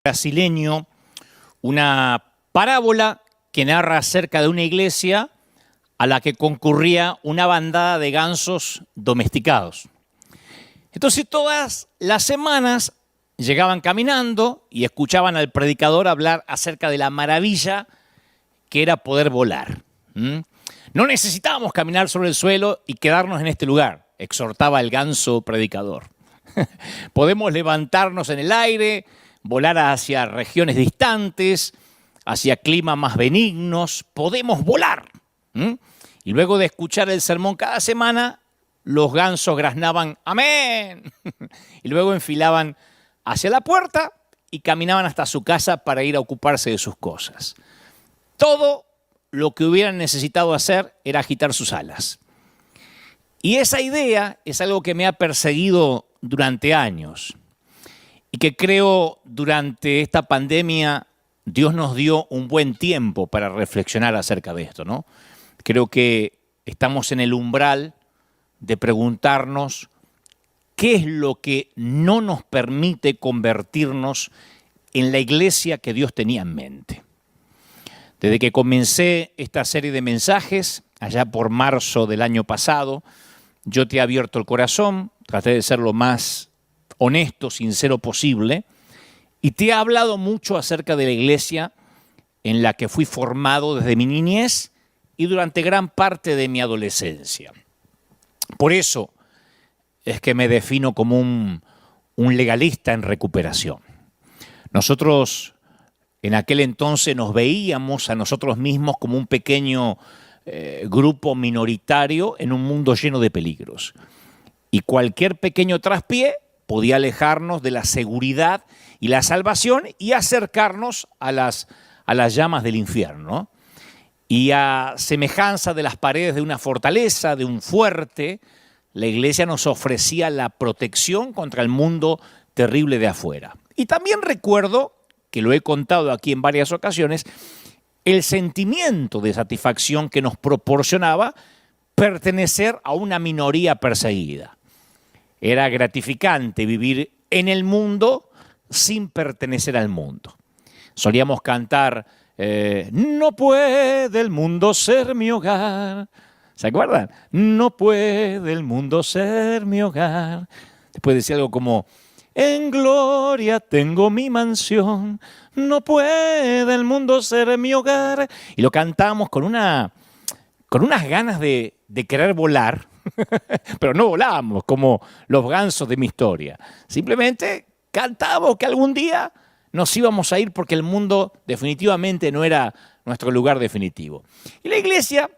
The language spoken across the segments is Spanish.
Brasileño una parábola que narra acerca de una iglesia a la que concurría una bandada de gansos domesticados. Entonces todas las semanas llegaban caminando y escuchaban al predicador hablar acerca de la maravilla que era poder volar. No necesitábamos caminar sobre el suelo y quedarnos en este lugar, exhortaba el ganso predicador. Podemos levantarnos en el aire, volar hacia regiones distantes, hacia climas más benignos, podemos volar. Y luego de escuchar el sermón cada semana, los gansos graznaban ¡amén! Y luego enfilaban hacia la puerta y caminaban hasta su casa para ir a ocuparse de sus cosas. Todo lo que hubieran necesitado hacer era agitar sus alas. Y esa idea es algo que me ha perseguido durante años y que creo durante esta pandemia Dios nos dio un buen tiempo para reflexionar acerca de esto, ¿no? Creo que estamos en el umbral de preguntarnos qué es lo que no nos permite convertirnos en la iglesia que Dios tenía en mente. Desde que comencé esta serie de mensajes, allá por marzo del año pasado, yo te he abierto el corazón, traté de ser lo más honesto, sincero posible, y te he hablado mucho acerca de la iglesia en la que fui formado desde mi niñez y durante gran parte de mi adolescencia. Por eso es que me defino como un legalista en recuperación. Nosotros en aquel entonces nos veíamos a nosotros mismos como un pequeño grupo minoritario en un mundo lleno de peligros. Y cualquier pequeño traspié podía alejarnos de la seguridad y la salvación y acercarnos a las llamas del infierno. Y a semejanza de las paredes de una fortaleza, de un fuerte, la iglesia nos ofrecía la protección contra el mundo terrible de afuera. Y también recuerdo, que lo he contado aquí en varias ocasiones, el sentimiento de satisfacción que nos proporcionaba pertenecer a una minoría perseguida. Era gratificante vivir en el mundo sin pertenecer al mundo. Solíamos cantar, no puede el mundo ser mi hogar. ¿Se acuerdan? No puede el mundo ser mi hogar. Después decía algo como, en gloria tengo mi mansión, no puede el mundo ser mi hogar. Y lo cantamos con unas ganas de querer volar, pero no volábamos como los gansos de mi historia. Simplemente cantábamos que algún día nos íbamos a ir porque el mundo definitivamente no era nuestro lugar definitivo. Y la iglesia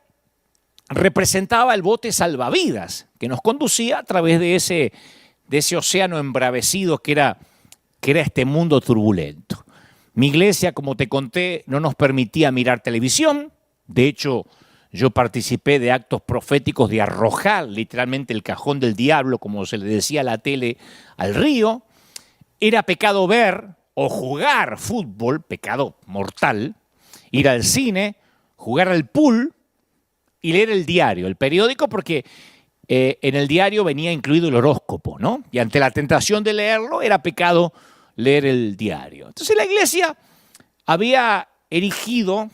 representaba el bote salvavidas que nos conducía a través de ese océano embravecido que era este mundo turbulento. Mi iglesia, como te conté, no nos permitía mirar televisión. De hecho, yo participé de actos proféticos de arrojar literalmente el cajón del diablo, como se le decía a la tele, al río. Era pecado ver o jugar fútbol, pecado mortal, ir al cine, jugar al pool y leer el diario, el periódico, porque en el diario venía incluido el horóscopo, ¿no? Y ante la tentación de leerlo, era pecado leer el diario. Entonces la iglesia había erigido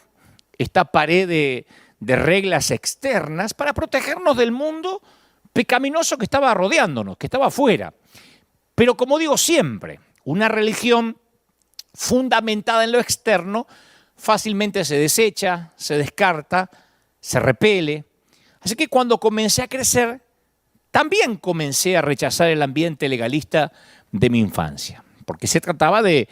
esta pared de reglas externas para protegernos del mundo pecaminoso que estaba rodeándonos, que estaba afuera. Pero como digo siempre, una religión fundamentada en lo externo fácilmente se desecha, se descarta, se repele. Así que cuando comencé a crecer, también comencé a rechazar el ambiente legalista de mi infancia, porque se trataba de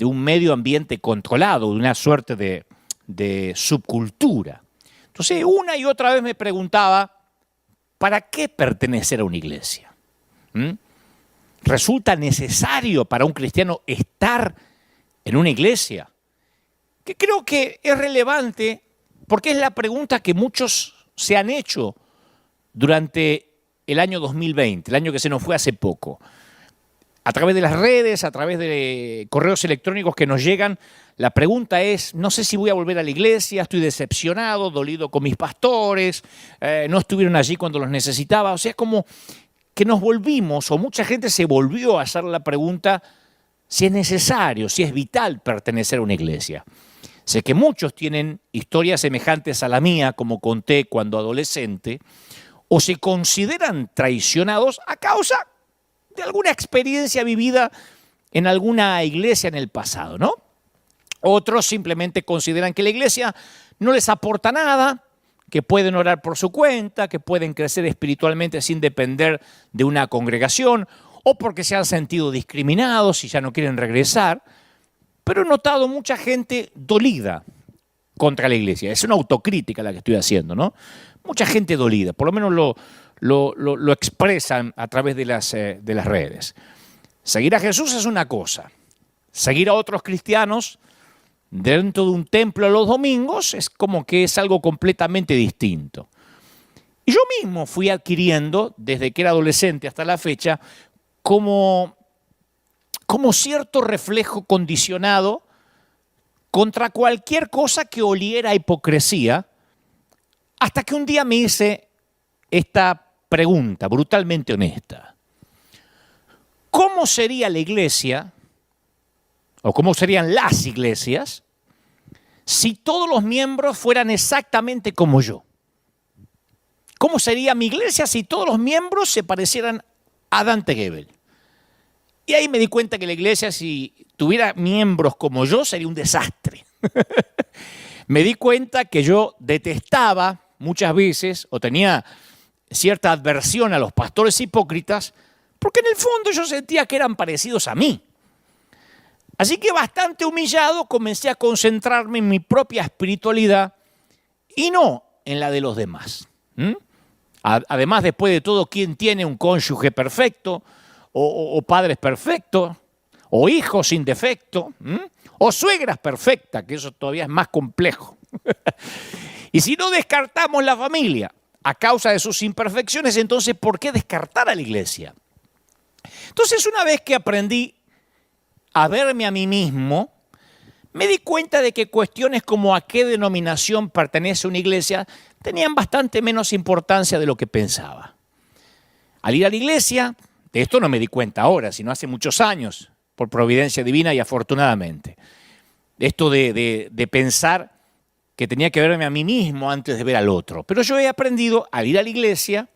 un medio ambiente controlado, de una suerte de subcultura. Entonces, una y otra vez me preguntaba, ¿para qué pertenecer a una iglesia? ¿Resulta necesario para un cristiano estar en una iglesia? Que creo que es relevante porque es la pregunta que muchos se han hecho durante el año 2020, el año que se nos fue hace poco. A través de las redes, a través de correos electrónicos que nos llegan, la pregunta es, no sé si voy a volver a la iglesia, estoy decepcionado, dolido con mis pastores, no estuvieron allí cuando los necesitaba. O sea, es como que nos volvimos, o mucha gente se volvió a hacer la pregunta, si es necesario, si es vital pertenecer a una iglesia. Sé que muchos tienen historias semejantes a la mía, como conté cuando adolescente, o se consideran traicionados a causa de alguna experiencia vivida en alguna iglesia en el pasado, ¿no? Otros simplemente consideran que la iglesia no les aporta nada, que pueden orar por su cuenta, que pueden crecer espiritualmente sin depender de una congregación, o porque se han sentido discriminados y ya no quieren regresar. Pero he notado mucha gente dolida contra la iglesia. Es una autocrítica la que estoy haciendo, ¿no? Mucha gente dolida, por lo menos lo expresan a través de las redes. Seguir a Jesús es una cosa. Seguir a otros cristianos dentro de un templo los domingos es como que es algo completamente distinto. Y yo mismo fui adquiriendo, desde que era adolescente hasta la fecha, como cierto reflejo condicionado contra cualquier cosa que oliera a hipocresía, hasta que un día me hice esta pregunta brutalmente honesta. ¿Cómo sería la iglesia, o cómo serían las iglesias, si todos los miembros fueran exactamente como yo? ¿Cómo sería mi iglesia si todos los miembros se parecieran a Dante Gebel? Y ahí me di cuenta que la iglesia, si tuviera miembros como yo, sería un desastre. Me di cuenta que yo detestaba muchas veces, o tenía cierta adversión a los pastores hipócritas, porque en el fondo yo sentía que eran parecidos a mí. Así que bastante humillado comencé a concentrarme en mi propia espiritualidad y no en la de los demás. Además, después de todo, ¿quién tiene un cónyuge perfecto? O padres perfectos, o hijos sin defecto, o suegras perfectas, que eso todavía es más complejo. Y si no descartamos la familia a causa de sus imperfecciones, entonces, ¿por qué descartar a la iglesia? Entonces, una vez que aprendí a verme a mí mismo, me di cuenta de que cuestiones como a qué denominación pertenece una iglesia tenían bastante menos importancia de lo que pensaba. Al ir a la iglesia, de esto no me di cuenta ahora, sino hace muchos años, por providencia divina y afortunadamente. Esto de pensar que tenía que verme a mí mismo antes de ver al otro. Pero yo he aprendido, al ir a la iglesia,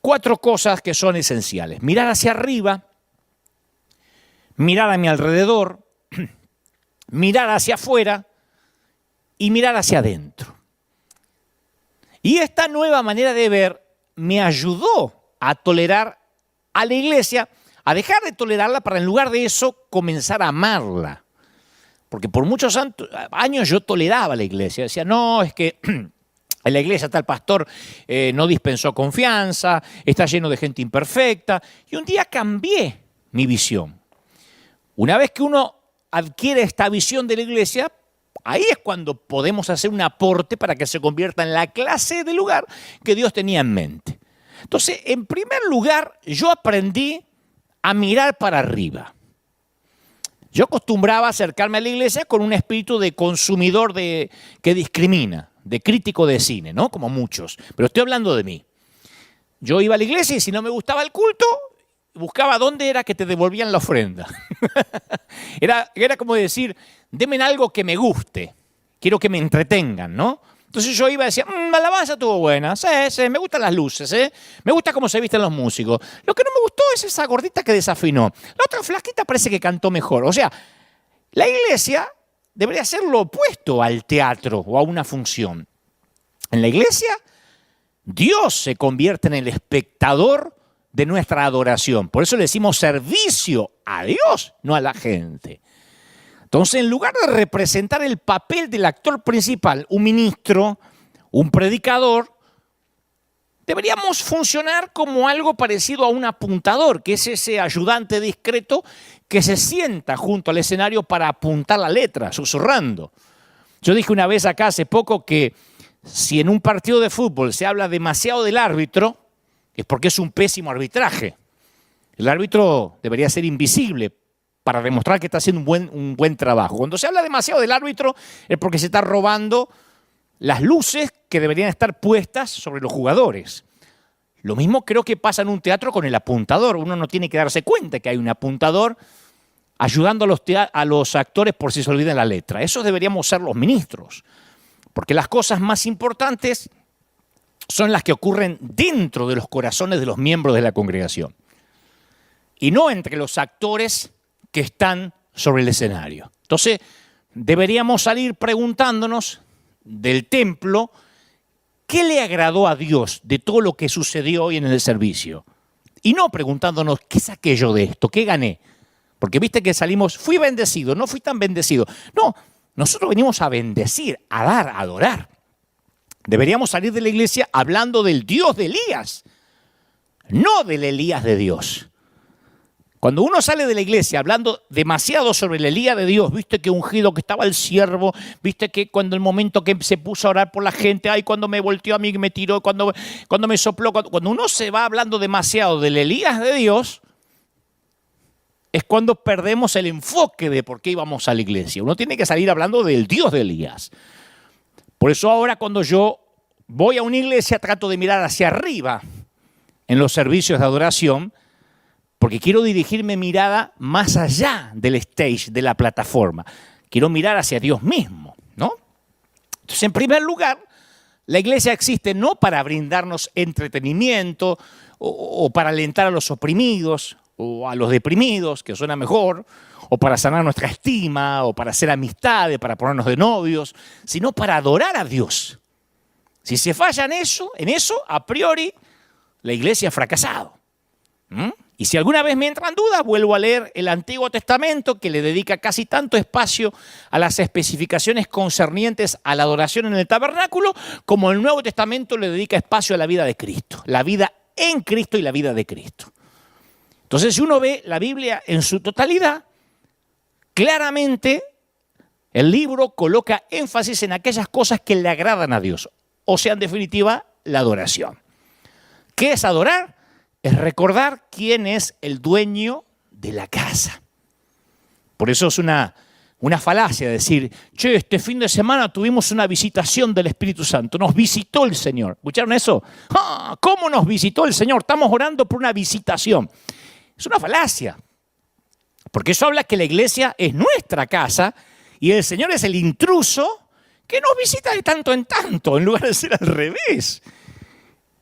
4 cosas que son esenciales. Mirar hacia arriba, mirar a mi alrededor, mirar hacia afuera y mirar hacia adentro. Y esta nueva manera de ver me ayudó a tolerar a la iglesia, a dejar de tolerarla para en lugar de eso comenzar a amarla. Porque por muchos años yo toleraba a la iglesia. Decía, no, es que en la iglesia tal pastor no dispensó confianza, está lleno de gente imperfecta. Y un día cambié mi visión. Una vez que uno adquiere esta visión de la iglesia, ahí es cuando podemos hacer un aporte para que se convierta en la clase de lugar que Dios tenía en mente. Entonces, en primer lugar, yo aprendí a mirar para arriba. Yo acostumbraba a acercarme a la iglesia con un espíritu de consumidor que discrimina, de crítico de cine, ¿no? Como muchos. Pero estoy hablando de mí. Yo iba a la iglesia y si no me gustaba el culto, buscaba dónde era que te devolvían la ofrenda. Era como decir, denme algo que me guste, quiero que me entretengan, ¿no? Entonces yo iba y decía, la alabanza estuvo buena, sí, me gustan las luces, me gusta cómo se visten los músicos. Lo que no me gustó es esa gordita que desafinó. La otra flaquita parece que cantó mejor. O sea, la iglesia debería ser lo opuesto al teatro o a una función. En la iglesia, Dios se convierte en el espectador de nuestra adoración. Por eso le decimos servicio a Dios, no a la gente. Entonces, en lugar de representar el papel del actor principal, un ministro, un predicador, deberíamos funcionar como algo parecido a un apuntador, que es ese ayudante discreto que se sienta junto al escenario para apuntar la letra, susurrando. Yo dije una vez acá hace poco que si en un partido de fútbol se habla demasiado del árbitro, es porque es un pésimo arbitraje. El árbitro debería ser invisible para demostrar que está haciendo un buen trabajo. Cuando se habla demasiado del árbitro es porque se está robando las luces que deberían estar puestas sobre los jugadores. Lo mismo creo que pasa en un teatro con el apuntador. Uno no tiene que darse cuenta que hay un apuntador ayudando a los actores por si se olvidan la letra. Esos deberíamos ser los ministros, porque las cosas más importantes son las que ocurren dentro de los corazones de los miembros de la congregación y no entre los actores que están sobre el escenario. Entonces, deberíamos salir preguntándonos del templo qué le agradó a Dios de todo lo que sucedió hoy en el servicio. Y no preguntándonos qué saqué yo de esto, qué gané. Porque viste que salimos, fui bendecido, no fui tan bendecido. No, nosotros venimos a bendecir, a dar, a adorar. Deberíamos salir de la iglesia hablando del Dios de Elías, no del Elías de Dios. Cuando uno sale de la iglesia hablando demasiado sobre el Elías de Dios, viste que ungido que estaba el siervo, viste que cuando el momento que se puso a orar por la gente, ay, cuando me volteó a mí, me tiró, cuando me sopló, cuando uno se va hablando demasiado del Elías de Dios, es cuando perdemos el enfoque de por qué íbamos a la iglesia. Uno tiene que salir hablando del Dios de Elías. Por eso ahora cuando yo voy a una iglesia trato de mirar hacia arriba en los servicios de adoración, porque quiero dirigirme mirada más allá del stage, de la plataforma. Quiero mirar hacia Dios mismo, ¿no? Entonces, en primer lugar, la iglesia existe no para brindarnos entretenimiento o para alentar a los oprimidos o a los deprimidos, que suena mejor, o para sanar nuestra estima, o para hacer amistades, para ponernos de novios, sino para adorar a Dios. Si se falla en eso, a priori, la iglesia ha fracasado. Y si alguna vez me entran dudas, vuelvo a leer el Antiguo Testamento, que le dedica casi tanto espacio a las especificaciones concernientes a la adoración en el tabernáculo, como el Nuevo Testamento le dedica espacio a la vida de Cristo, la vida en Cristo y la vida de Cristo. Entonces, si uno ve la Biblia en su totalidad, claramente el libro coloca énfasis en aquellas cosas que le agradan a Dios, o sea, en definitiva, la adoración. ¿Qué es adorar? Es recordar quién es el dueño de la casa. Por eso es una falacia decir, che, este fin de semana tuvimos una visitación del Espíritu Santo, nos visitó el Señor. ¿Escucharon eso? ¿Cómo nos visitó el Señor? Estamos orando por una visitación. Es una falacia, porque eso habla que la iglesia es nuestra casa y el Señor es el intruso que nos visita de tanto en tanto, en lugar de ser al revés.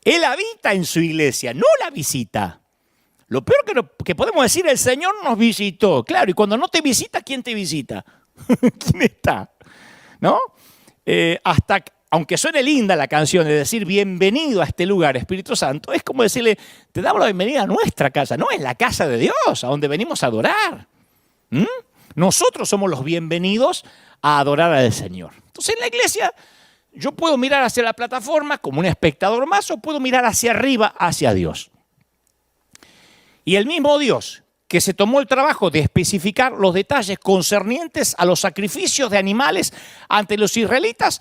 Él habita en su iglesia, no la visita. Lo peor que podemos decir, el Señor nos visitó. Claro, y cuando no te visita, ¿quién te visita? ¿Quién está? ¿No? Aunque suene linda la canción de decir bienvenido a este lugar, Espíritu Santo, es como decirle, te damos la bienvenida a nuestra casa, no es la casa de Dios, a donde venimos a adorar. Nosotros somos los bienvenidos a adorar al Señor. Entonces en la iglesia yo puedo mirar hacia la plataforma como un espectador más o puedo mirar hacia arriba, hacia Dios. Y el mismo Dios que se tomó el trabajo de especificar los detalles concernientes a los sacrificios de animales ante los israelitas,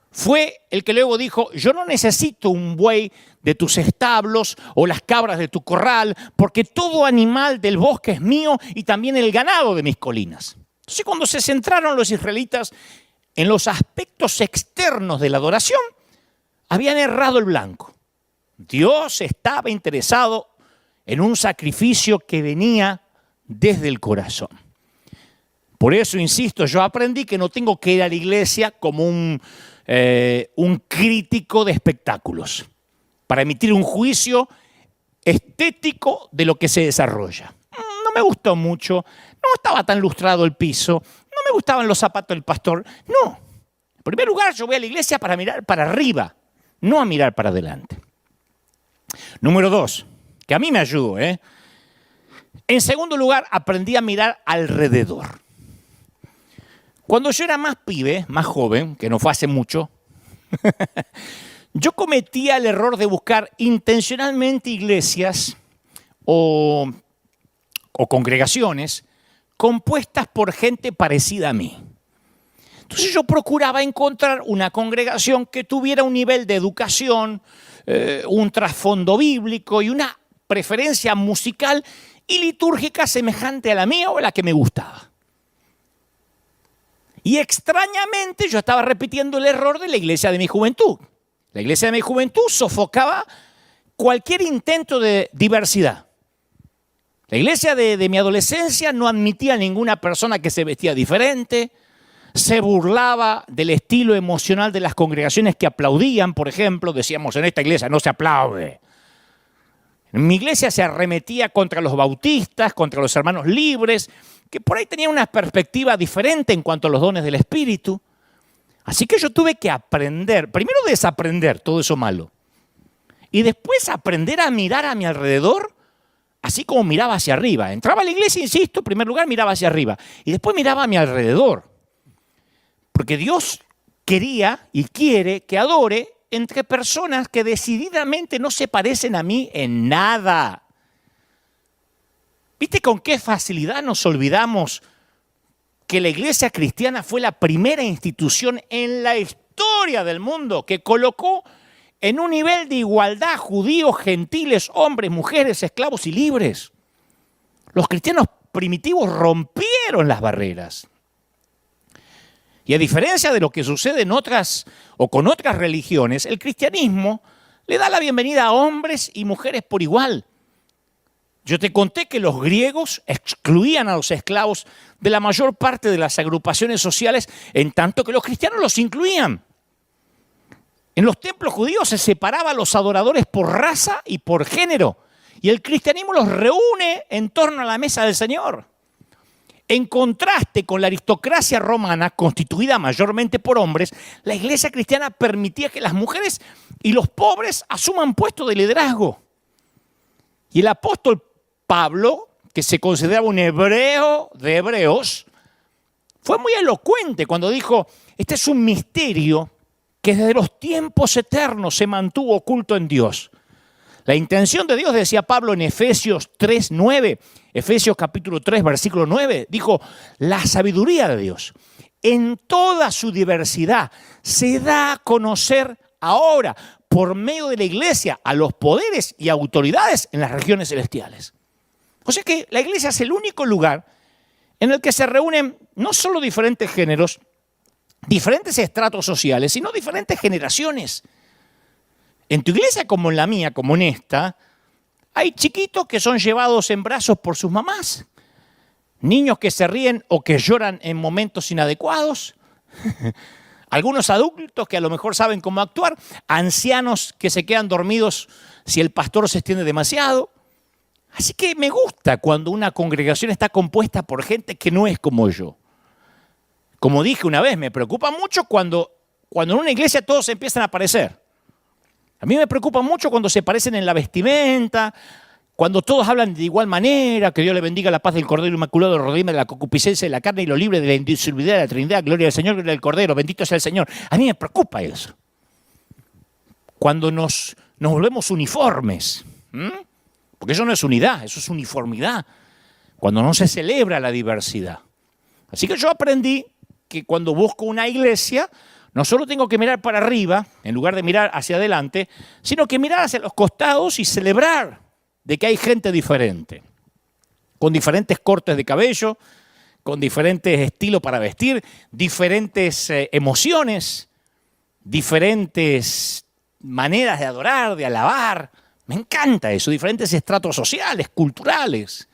fue el que luego dijo, yo no necesito un buey de tus establos o las cabras de tu corral, porque todo animal del bosque es mío y también el ganado de mis colinas. Entonces cuando se centraron los israelitas en los aspectos externos de la adoración, habían errado el blanco. Dios estaba interesado en un sacrificio que venía desde el corazón. Por eso, insisto, yo aprendí que no tengo que ir a la iglesia como un crítico de espectáculos para emitir un juicio estético de lo que se desarrolla. No me gustó mucho, no estaba tan lustrado el piso, no me gustaban los zapatos del pastor. No, en primer lugar yo voy a la iglesia para mirar para arriba, no a mirar para adelante. Número 2, que a mí me ayudó. En segundo lugar, aprendí a mirar alrededor. Cuando yo era más pibe, más joven, que no fue hace mucho, yo cometía el error de buscar intencionalmente iglesias o congregaciones compuestas por gente parecida a mí. Entonces yo procuraba encontrar una congregación que tuviera un nivel de educación, un trasfondo bíblico y una preferencia musical y litúrgica semejante a la mía o a la que me gustaba. Y extrañamente yo estaba repitiendo el error de la iglesia de mi juventud. La iglesia de mi juventud sofocaba cualquier intento de diversidad. La iglesia de mi adolescencia no admitía a ninguna persona que se vestía diferente, se burlaba del estilo emocional de las congregaciones que aplaudían, por ejemplo, decíamos en esta iglesia no se aplaude. En mi iglesia se arremetía contra los bautistas, contra los hermanos libres, que por ahí tenían una perspectiva diferente en cuanto a los dones del Espíritu. Así que yo tuve que aprender, primero desaprender todo eso malo, y después aprender a mirar a mi alrededor, así como miraba hacia arriba. Entraba a la iglesia, insisto, en primer lugar miraba hacia arriba, y después miraba a mi alrededor. Porque Dios quería y quiere que adore entre personas que decididamente no se parecen a mí en nada. ¿Viste con qué facilidad nos olvidamos que la iglesia cristiana fue la primera institución en la historia del mundo que colocó en un nivel de igualdad judíos, gentiles, hombres, mujeres, esclavos y libres? Los cristianos primitivos rompieron las barreras. Y a diferencia de lo que sucede en otras o con otras religiones, el cristianismo le da la bienvenida a hombres y mujeres por igual. Yo te conté que los griegos excluían a los esclavos de la mayor parte de las agrupaciones sociales, en tanto que los cristianos los incluían. En los templos judíos se separaba a los adoradores por raza y por género, y el cristianismo los reúne en torno a la mesa del Señor. En contraste con la aristocracia romana, constituida mayormente por hombres, la iglesia cristiana permitía que las mujeres y los pobres asuman puestos de liderazgo. Y el apóstol Pablo, que se consideraba un hebreo de hebreos, fue muy elocuente cuando dijo: este es un misterio que desde los tiempos eternos se mantuvo oculto en Dios. La intención de Dios, decía Pablo en Efesios 3:9, Efesios capítulo 3, versículo 9, dijo: la sabiduría de Dios en toda su diversidad se da a conocer ahora por medio de la iglesia a los poderes y autoridades en las regiones celestiales. O sea que la iglesia es el único lugar en el que se reúnen no solo diferentes géneros, diferentes estratos sociales, sino diferentes generaciones. En tu iglesia como en la mía, como en esta, hay chiquitos que son llevados en brazos por sus mamás, niños que se ríen o que lloran en momentos inadecuados, algunos adultos que a lo mejor saben cómo actuar, ancianos que se quedan dormidos si el pastor se extiende demasiado. Así que me gusta cuando una congregación está compuesta por gente que no es como yo. Como dije una vez, me preocupa mucho cuando en una iglesia todos se empiezan a parecer. A mí me preocupa mucho cuando se parecen en la vestimenta, cuando todos hablan de igual manera, que Dios le bendiga la paz del Cordero Inmaculado, redime de la concupiscencia de la carne y lo libre de la indisolubilidad de la Trinidad, gloria al Señor, gloria al Cordero, bendito sea el Señor. A mí me preocupa eso. Cuando nos volvemos uniformes, porque eso no es unidad, eso es uniformidad. Cuando no se celebra la diversidad. Así que yo aprendí que cuando busco una iglesia, no solo tengo que mirar para arriba, en lugar de mirar hacia adelante, sino que mirar hacia los costados y celebrar de que hay gente diferente, con diferentes cortes de cabello, con diferentes estilos para vestir, diferentes emociones, diferentes maneras de adorar, de alabar. Me encanta eso, diferentes estratos sociales, culturales.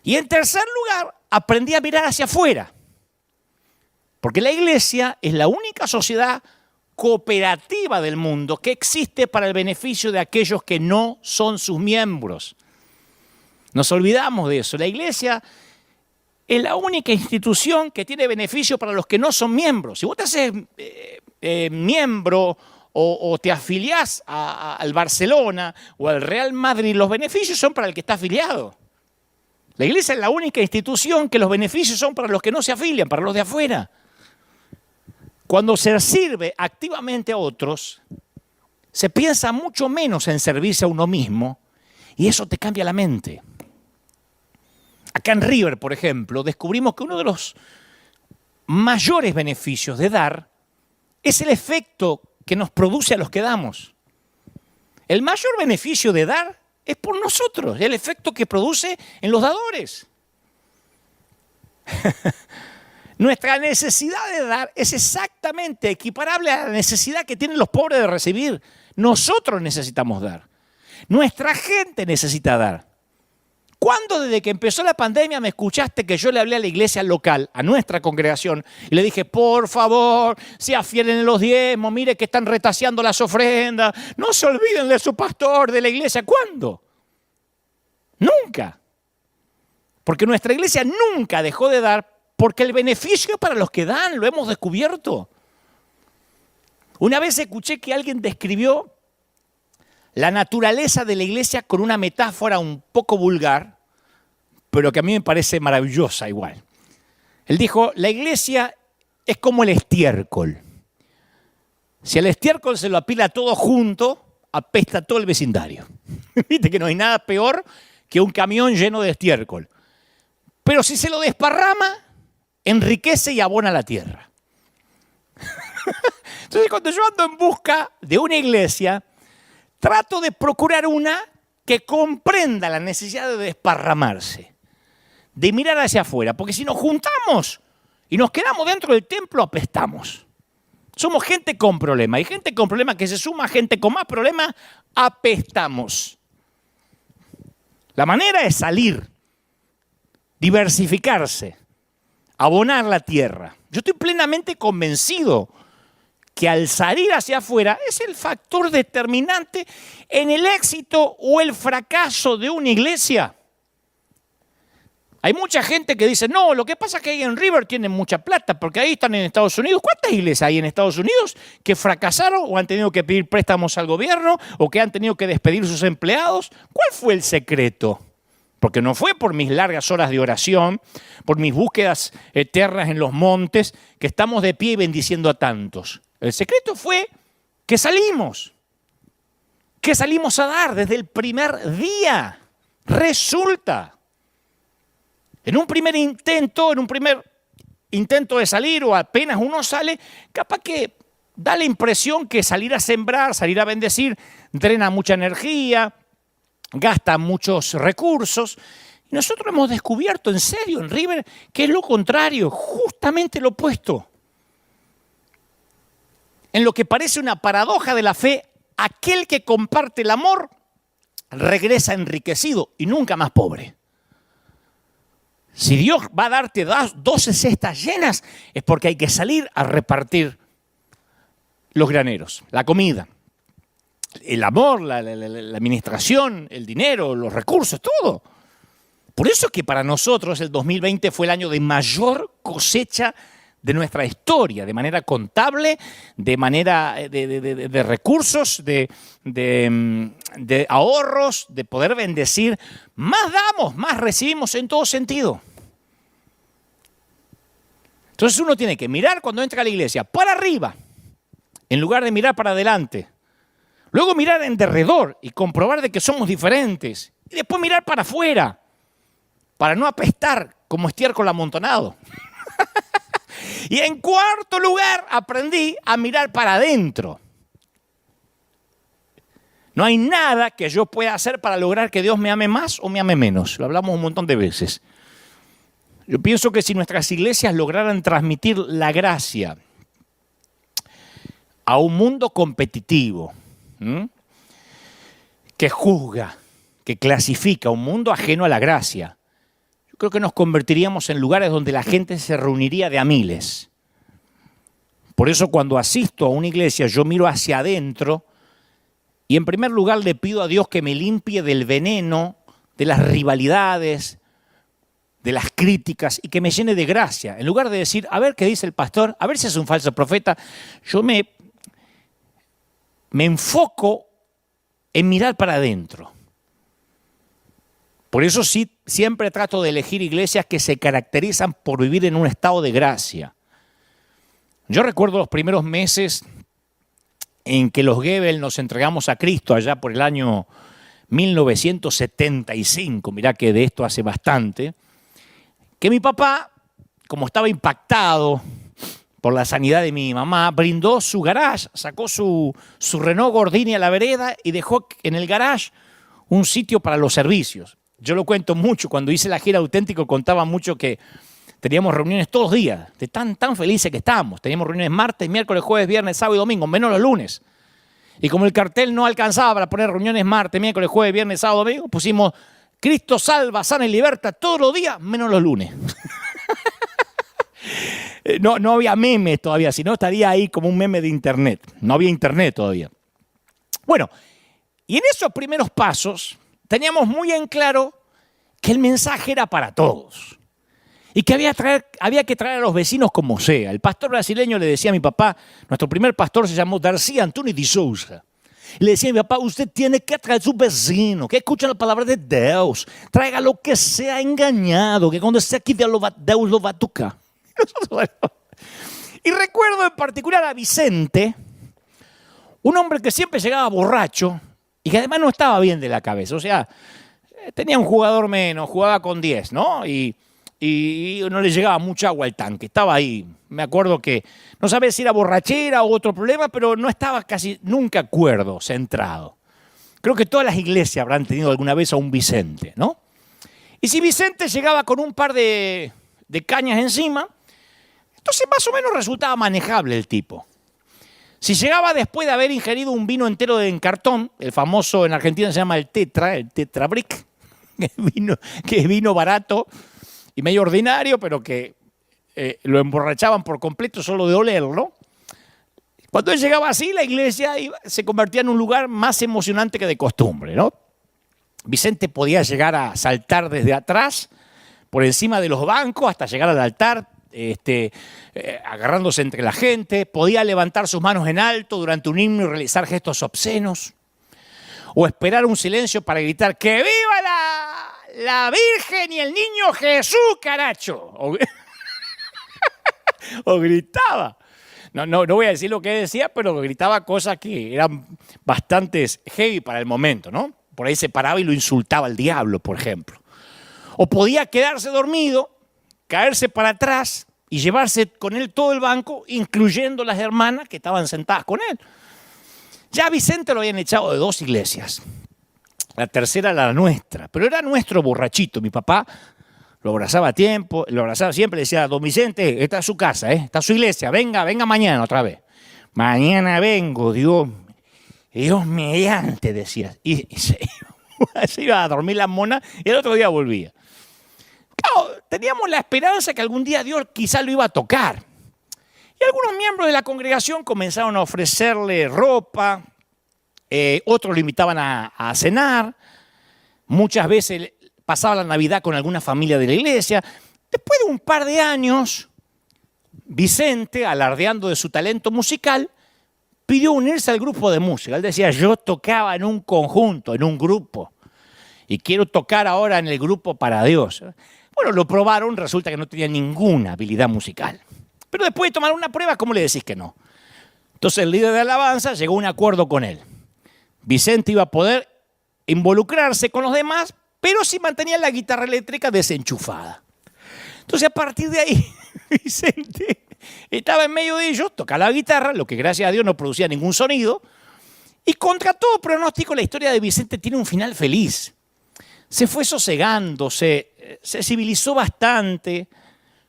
Y en tercer lugar, aprendí a mirar hacia afuera. Porque la iglesia es la única sociedad cooperativa del mundo que existe para el beneficio de aquellos que no son sus miembros. Nos olvidamos de eso. La iglesia es la única institución que tiene beneficio para los que no son miembros. Si vos te haces miembro o te afiliás al Barcelona o al Real Madrid, los beneficios son para el que está afiliado. La iglesia es la única institución que los beneficios son para los que no se afilian, para los de afuera. Cuando se sirve activamente a otros, se piensa mucho menos en servirse a uno mismo y eso te cambia la mente. Acá en River, por ejemplo, descubrimos que uno de los mayores beneficios de dar es el efecto que nos produce a los que damos. El mayor beneficio de dar es por nosotros, el efecto que produce en los dadores. Nuestra necesidad de dar es exactamente equiparable a la necesidad que tienen los pobres de recibir. Nosotros necesitamos dar. Nuestra gente necesita dar. ¿Cuándo desde que empezó la pandemia me escuchaste que yo le hablé a la iglesia local, a nuestra congregación, y le dije, por favor, sean fieles en los diezmos, mire que están retaseando las ofrendas, no se olviden de su pastor, de la iglesia? ¿Cuándo? Nunca. Porque nuestra iglesia nunca dejó de dar, porque el beneficio es para los que dan, lo hemos descubierto. Una vez escuché que alguien describió la naturaleza de la iglesia con una metáfora un poco vulgar, pero que a mí me parece maravillosa igual. Él dijo, la iglesia es como el estiércol. Si al estiércol se lo apila todo junto, apesta todo el vecindario. Viste que no hay nada peor que un camión lleno de estiércol. Pero si se lo desparrama, enriquece y abona la tierra. Entonces, cuando yo ando en busca de una iglesia, trato de procurar una que comprenda la necesidad de desparramarse, de mirar hacia afuera, porque si nos juntamos y nos quedamos dentro del templo, apestamos. Somos gente con problemas, y gente con problemas que se suma a gente con más problemas, apestamos. La manera es salir, diversificarse, abonar la tierra. Yo estoy plenamente convencido que al salir hacia afuera es el factor determinante en el éxito o el fracaso de una iglesia. Hay mucha gente que dice, no, lo que pasa es que ahí en River tienen mucha plata, porque ahí están en Estados Unidos. ¿Cuántas iglesias hay en Estados Unidos que fracasaron o han tenido que pedir préstamos al gobierno o que han tenido que despedir sus empleados? ¿Cuál fue el secreto? Porque no fue por mis largas horas de oración, por mis búsquedas eternas en los montes, que estamos de pie y bendiciendo a tantos. El secreto fue que salimos a dar desde el primer día. Resulta. En un primer intento de salir o apenas uno sale, capaz que da la impresión que salir a sembrar, salir a bendecir, drena mucha energía, gasta muchos recursos. Y nosotros hemos descubierto en serio en River que es lo contrario, justamente lo opuesto. En lo que parece una paradoja de la fe, aquel que comparte el amor regresa enriquecido y nunca más pobre. Si Dios va a darte 12 cestas llenas, es porque hay que salir a repartir los graneros, la comida, el amor, la administración, el dinero, los recursos, todo. Por eso es que para nosotros el 2020 fue el año de mayor cosecha de nuestra historia, de manera contable, de manera de recursos, de ahorros, de poder bendecir. Más damos, más recibimos en todo sentido. Entonces uno tiene que mirar cuando entra a la iglesia para arriba, en lugar de mirar para adelante. Luego mirar en derredor y comprobar de que somos diferentes. Y después mirar para afuera, para no apestar como estiércol amontonado. Y en cuarto lugar, aprendí a mirar para adentro. No hay nada que yo pueda hacer para lograr que Dios me ame más o me ame menos. Lo hablamos un montón de veces. Yo pienso que si nuestras iglesias lograran transmitir la gracia a un mundo competitivo, que juzga, que clasifica, un mundo ajeno a la gracia, yo creo que nos convertiríamos en lugares donde la gente se reuniría de a miles. Por eso cuando asisto a una iglesia yo miro hacia adentro y en primer lugar le pido a Dios que me limpie del veneno, de las rivalidades, de las críticas y que me llene de gracia. En lugar de decir, a ver qué dice el pastor, a ver si es un falso profeta, yo me enfoco en mirar para adentro. Por eso sí, siempre trato de elegir iglesias que se caracterizan por vivir en un estado de gracia. Yo recuerdo los primeros meses en que los Gebel nos entregamos a Cristo allá por el año 1975, mirá que de esto hace bastante, que mi papá, como estaba impactado por la sanidad de mi mamá, brindó su garage, sacó su Renault Gordini a la vereda y dejó en el garage un sitio para los servicios. Yo lo cuento mucho, cuando hice la gira Auténtico contaba mucho que teníamos reuniones todos los días, de tan felices que estábamos. Teníamos reuniones martes, miércoles, jueves, viernes, sábado y domingo, menos los lunes. Y como el cartel no alcanzaba para poner reuniones martes, miércoles, jueves, viernes, sábado, domingo, pusimos Cristo salva, sana y liberta todos los días, menos los lunes. No había memes todavía, si no estaría ahí como un meme de internet. No había internet todavía. Bueno, y en esos primeros pasos teníamos muy en claro que el mensaje era para todos. Y que había que traer a los vecinos como sea. El pastor brasileño le decía a mi papá, nuestro primer pastor se llamó Darcy Antunes de Souza. Y le decía a mi papá, usted tiene que traer a su vecino, que escuche la palabra de Dios, traiga lo que sea engañado, que cuando esté aquí Dios lo va a tocar. Y recuerdo en particular a Vicente, un hombre que siempre llegaba borracho y que además no estaba bien de la cabeza. O sea, tenía un jugador menos, jugaba con 10, ¿no? Y no le llegaba mucha agua al tanque, estaba ahí. Me acuerdo que no sabía si era borrachera o otro problema, pero no estaba casi nunca cuerdo, centrado. Creo que todas las iglesias habrán tenido alguna vez a un Vicente, ¿no? Y si Vicente llegaba con un par de cañas encima, entonces más o menos resultaba manejable el tipo. Si llegaba después de haber ingerido un vino entero en cartón, el famoso en Argentina se llama el Tetra Brick, que es vino barato y medio ordinario, pero que lo emborrachaban por completo solo de olerlo. Cuando él llegaba así, la iglesia se convertía en un lugar más emocionante que de costumbre, ¿no? Vicente podía llegar a saltar desde atrás, por encima de los bancos, hasta llegar al altar, agarrándose entre la gente. Podía levantar sus manos en alto durante un himno y realizar gestos obscenos. O esperar un silencio para gritar, ¡que viva la Virgen y el niño Jesús, caracho! O gritaba. No voy a decir lo que decía, pero gritaba cosas que eran bastante heavy para el momento, ¿no? Por ahí se paraba y lo insultaba al diablo, por ejemplo. O podía quedarse dormido, caerse para atrás y llevarse con él todo el banco, incluyendo las hermanas que estaban sentadas con él. Ya a Vicente lo habían echado de 2 iglesias. La tercera era la nuestra, pero era nuestro borrachito. Mi papá lo abrazaba a tiempo, lo abrazaba siempre, le decía, don Vicente, esta es su casa, está su iglesia, venga mañana otra vez. Mañana vengo, Dios mediante, decía. Y se iba a dormir la mona y el otro día volvía. Claro, teníamos la esperanza que algún día Dios quizá lo iba a tocar. Y algunos miembros de la congregación comenzaron a ofrecerle ropa, otros lo invitaban a cenar, muchas veces pasaba la Navidad con alguna familia de la iglesia. Después de un par de años, Vicente, alardeando de su talento musical, pidió unirse al grupo de música. Él decía, yo tocaba en un conjunto, en un grupo, y quiero tocar ahora en el grupo para Dios. Bueno, lo probaron, resulta que no tenía ninguna habilidad musical. Pero después de tomar una prueba, ¿cómo le decís que no? Entonces el líder de alabanza llegó a un acuerdo con él. Vicente iba a poder involucrarse con los demás, pero sí mantenía la guitarra eléctrica desenchufada. Entonces a partir de ahí, Vicente estaba en medio de ellos, tocaba la guitarra, lo que gracias a Dios no producía ningún sonido, y contra todo pronóstico la historia de Vicente tiene un final feliz. Se fue sosegando, se civilizó bastante,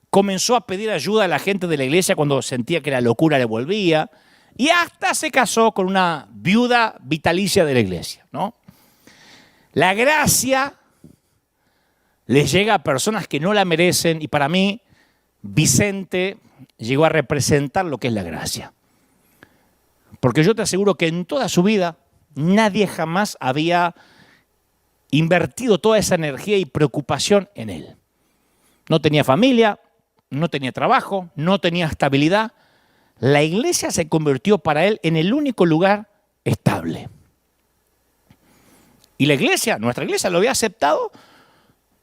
comenzó a pedir ayuda a la gente de la iglesia cuando sentía que la locura le volvía, y hasta se casó con una viuda vitalicia de la iglesia, ¿no? La gracia les llega a personas que no la merecen, y para mí Vicente llegó a representar lo que es la gracia. Porque yo te aseguro que en toda su vida nadie jamás había invertido toda esa energía y preocupación en él. No tenía familia, no tenía trabajo, no tenía estabilidad. La iglesia se convirtió para él en el único lugar estable. Y la iglesia, nuestra iglesia, lo había aceptado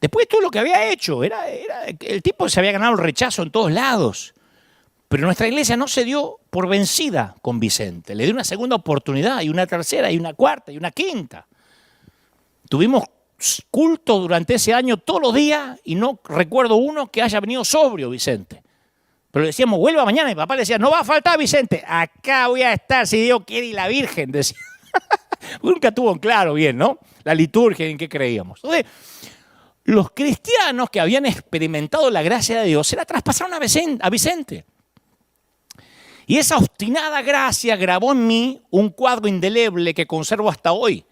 después de todo lo que había hecho. El tipo se había ganado el rechazo en todos lados. Pero nuestra iglesia no se dio por vencida con Vicente. Le dio una segunda oportunidad, y una tercera, y una cuarta, y una quinta. Tuvimos culto durante ese año todos los días y no recuerdo uno que haya venido sobrio, Vicente. Pero le decíamos, vuelva mañana. Y mi papá le decía, no va a faltar, Vicente. Acá voy a estar si Dios quiere y la Virgen, decía. Nunca tuvo en claro bien, ¿no? La liturgia en qué creíamos. Entonces, los cristianos que habían experimentado la gracia de Dios se la traspasaron a Vicente. Y esa obstinada gracia grabó en mí un cuadro indeleble que conservo hasta hoy.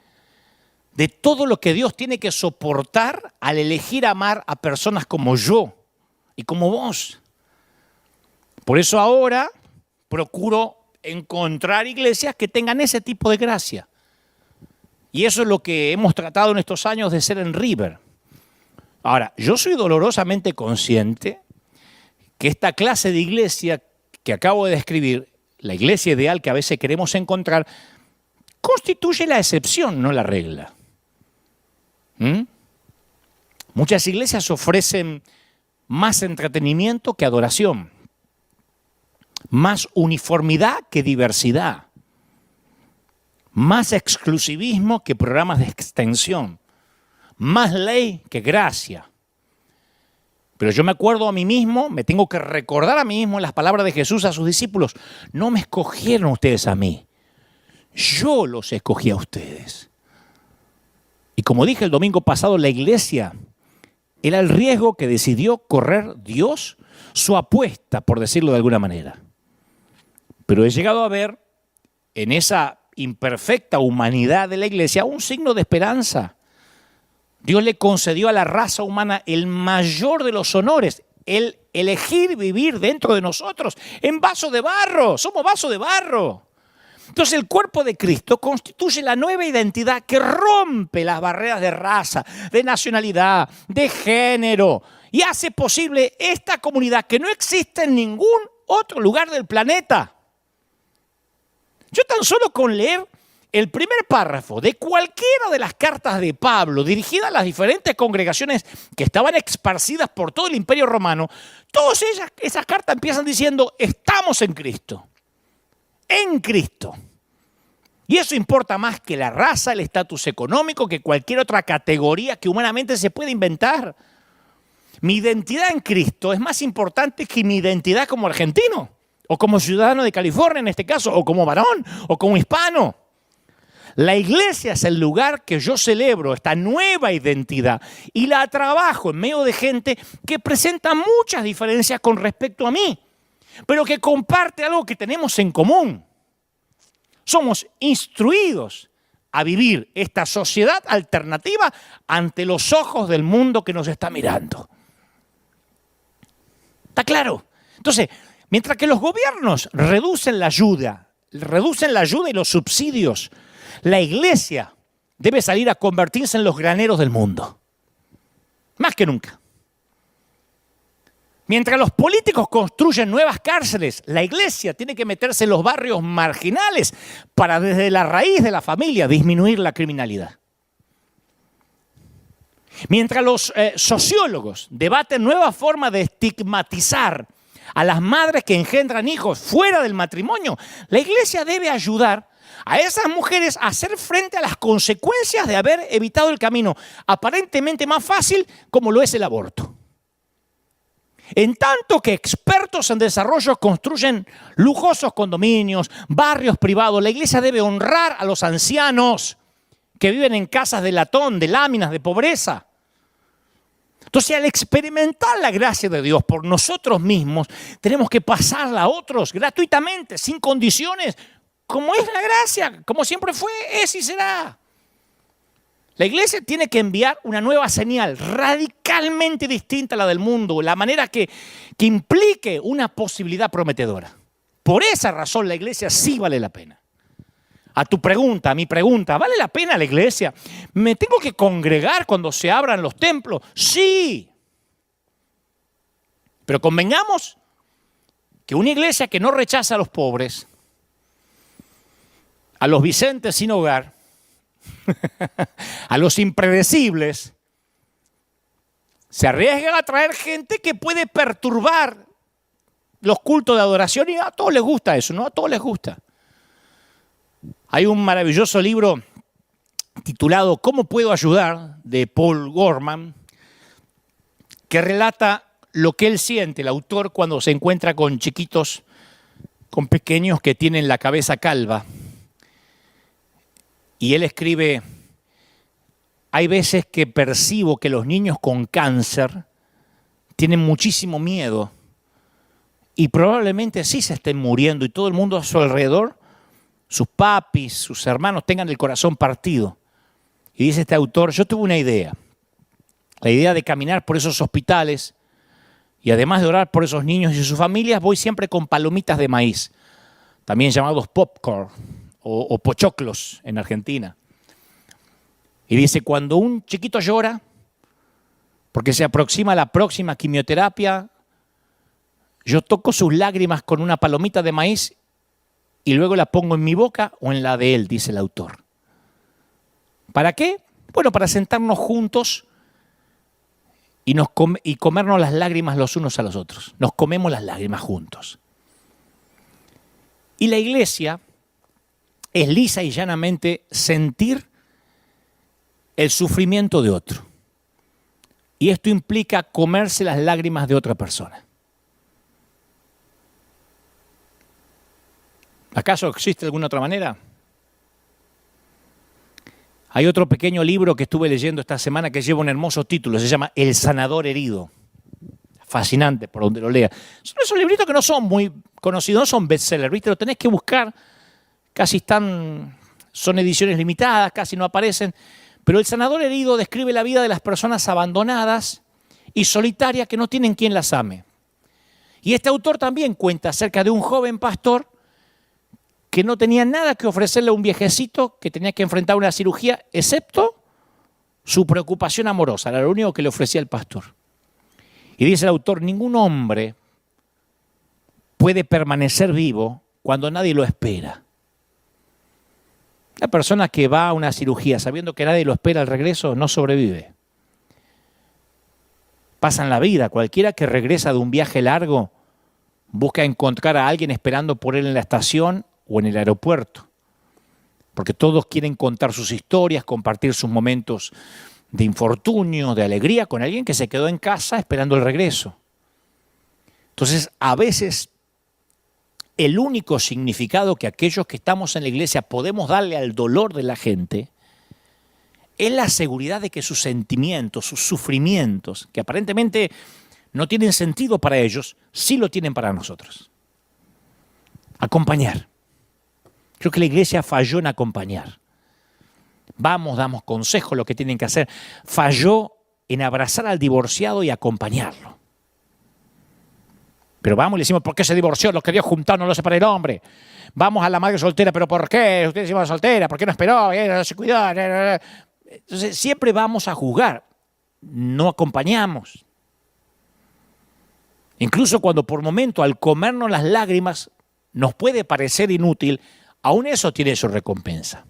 de todo lo que Dios tiene que soportar al elegir amar a personas como yo y como vos. Por eso ahora procuro encontrar iglesias que tengan ese tipo de gracia. Y eso es lo que hemos tratado en estos años de ser en River. Ahora, yo soy dolorosamente consciente que esta clase de iglesia que acabo de describir, la iglesia ideal que a veces queremos encontrar, constituye la excepción, no la regla. Muchas iglesias ofrecen más entretenimiento que adoración, más uniformidad que diversidad, más exclusivismo que programas de extensión, más ley que gracia. Pero yo me acuerdo a mí mismo, me tengo que recordar a mí mismo las palabras de Jesús a sus discípulos. No me escogieron ustedes a mí, yo los escogí a ustedes. Y como dije el domingo pasado, la iglesia era el riesgo que decidió correr Dios, su apuesta, por decirlo de alguna manera. Pero he llegado a ver en esa imperfecta humanidad de la iglesia un signo de esperanza. Dios le concedió a la raza humana el mayor de los honores, el elegir vivir dentro de nosotros en vaso de barro. Somos vaso de barro. Entonces el cuerpo de Cristo constituye la nueva identidad que rompe las barreras de raza, de nacionalidad, de género y hace posible esta comunidad que no existe en ningún otro lugar del planeta. Yo tan solo con leer el primer párrafo de cualquiera de las cartas de Pablo dirigidas a las diferentes congregaciones que estaban esparcidas por todo el Imperio Romano, todas esas cartas empiezan diciendo, estamos en Cristo. En Cristo. Y eso importa más que la raza, el estatus económico, que cualquier otra categoría que humanamente se pueda inventar. Mi identidad en Cristo es más importante que mi identidad como argentino, o como ciudadano de California en este caso, o como varón, o como hispano. La iglesia es el lugar que yo celebro esta nueva identidad y la trabajo en medio de gente que presenta muchas diferencias con respecto a mí, pero que comparte algo que tenemos en común. Somos instruidos a vivir esta sociedad alternativa ante los ojos del mundo que nos está mirando. ¿Está claro? Entonces, mientras que los gobiernos reducen la ayuda y los subsidios, la iglesia debe salir a convertirse en los graneros del mundo. Más que nunca. Mientras los políticos construyen nuevas cárceles, la iglesia tiene que meterse en los barrios marginales para desde la raíz de la familia disminuir la criminalidad. Mientras los sociólogos debaten nuevas formas de estigmatizar a las madres que engendran hijos fuera del matrimonio, la iglesia debe ayudar a esas mujeres a hacer frente a las consecuencias de haber evitado el camino aparentemente más fácil como lo es el aborto. En tanto que expertos en desarrollo construyen lujosos condominios, barrios privados, la iglesia debe honrar a los ancianos que viven en casas de latón, de láminas, de pobreza. Entonces, al experimentar la gracia de Dios por nosotros mismos, tenemos que pasarla a otros gratuitamente, sin condiciones, como es la gracia, como siempre fue, es y será. La iglesia tiene que enviar una nueva señal radicalmente distinta a la del mundo, la manera que implique una posibilidad prometedora. Por esa razón la iglesia sí vale la pena. A tu pregunta, a mi pregunta, ¿vale la pena la iglesia? ¿Me tengo que congregar cuando se abran los templos? Sí. Pero convengamos que una iglesia que no rechaza a los pobres, a los Vicentes sin hogar, a los impredecibles, se arriesgan a traer gente que puede perturbar los cultos de adoración y a todos les gusta eso, ¿no? A todos les gusta. Hay un maravilloso libro titulado ¿Cómo puedo ayudar?, de Paul Gorman, que relata lo que él siente, el autor, cuando se encuentra con chiquitos, con pequeños que tienen la cabeza calva. Y él escribe, hay veces que percibo que los niños con cáncer tienen muchísimo miedo y probablemente sí se estén muriendo y todo el mundo a su alrededor, sus papis, sus hermanos, tengan el corazón partido. Y dice este autor, yo tuve una idea. La idea de caminar por esos hospitales y además de orar por esos niños y sus familias, voy siempre con palomitas de maíz, también llamados popcorn o pochoclos en Argentina. Y dice, cuando un chiquito llora, porque se aproxima la próxima quimioterapia, yo toco sus lágrimas con una palomita de maíz y luego la pongo en mi boca o en la de él, dice el autor. ¿Para qué? Bueno, para sentarnos juntos y comernos las lágrimas los unos a los otros. Nos comemos las lágrimas juntos. Y la iglesia es lisa y llanamente sentir el sufrimiento de otro. Y esto implica comerse las lágrimas de otra persona. ¿Acaso existe alguna otra manera? Hay otro pequeño libro que estuve leyendo esta semana que lleva un hermoso título, se llama El sanador herido. Fascinante por donde lo lea. Son esos libritos que no son muy conocidos, no son bestsellers, ¿viste? Lo tenés que buscar, son ediciones limitadas, casi no aparecen. Pero El sanador herido describe la vida de las personas abandonadas y solitarias que no tienen quien las ame. Y este autor también cuenta acerca de un joven pastor que no tenía nada que ofrecerle a un viejecito que tenía que enfrentar una cirugía, excepto su preocupación amorosa. Era lo único que le ofrecía el pastor. Y dice el autor, ningún hombre puede permanecer vivo cuando nadie lo espera. La persona que va a una cirugía sabiendo que nadie lo espera al regreso no sobrevive. Pasan la vida. Cualquiera que regresa de un viaje largo busca encontrar a alguien esperando por él en la estación o en el aeropuerto, porque todos quieren contar sus historias, compartir sus momentos de infortunio, de alegría con alguien que se quedó en casa esperando el regreso. Entonces, a veces, el único significado que aquellos que estamos en la iglesia podemos darle al dolor de la gente es la seguridad de que sus sentimientos, sus sufrimientos, que aparentemente no tienen sentido para ellos, sí lo tienen para nosotros. Acompañar. Creo que la iglesia falló en acompañar. Vamos, damos consejos, lo que tienen que hacer. Falló en abrazar al divorciado y acompañarlo. Pero vamos y le decimos, ¿por qué se divorció? Lo quería juntar, no lo separa el hombre. Vamos a la madre soltera, ¿pero por qué? Usted se iba soltera, ¿por qué no esperó? No se cuidó. Entonces, siempre vamos a juzgar. No acompañamos. Incluso cuando por momento, al comernos las lágrimas, nos puede parecer inútil, aún eso tiene su recompensa.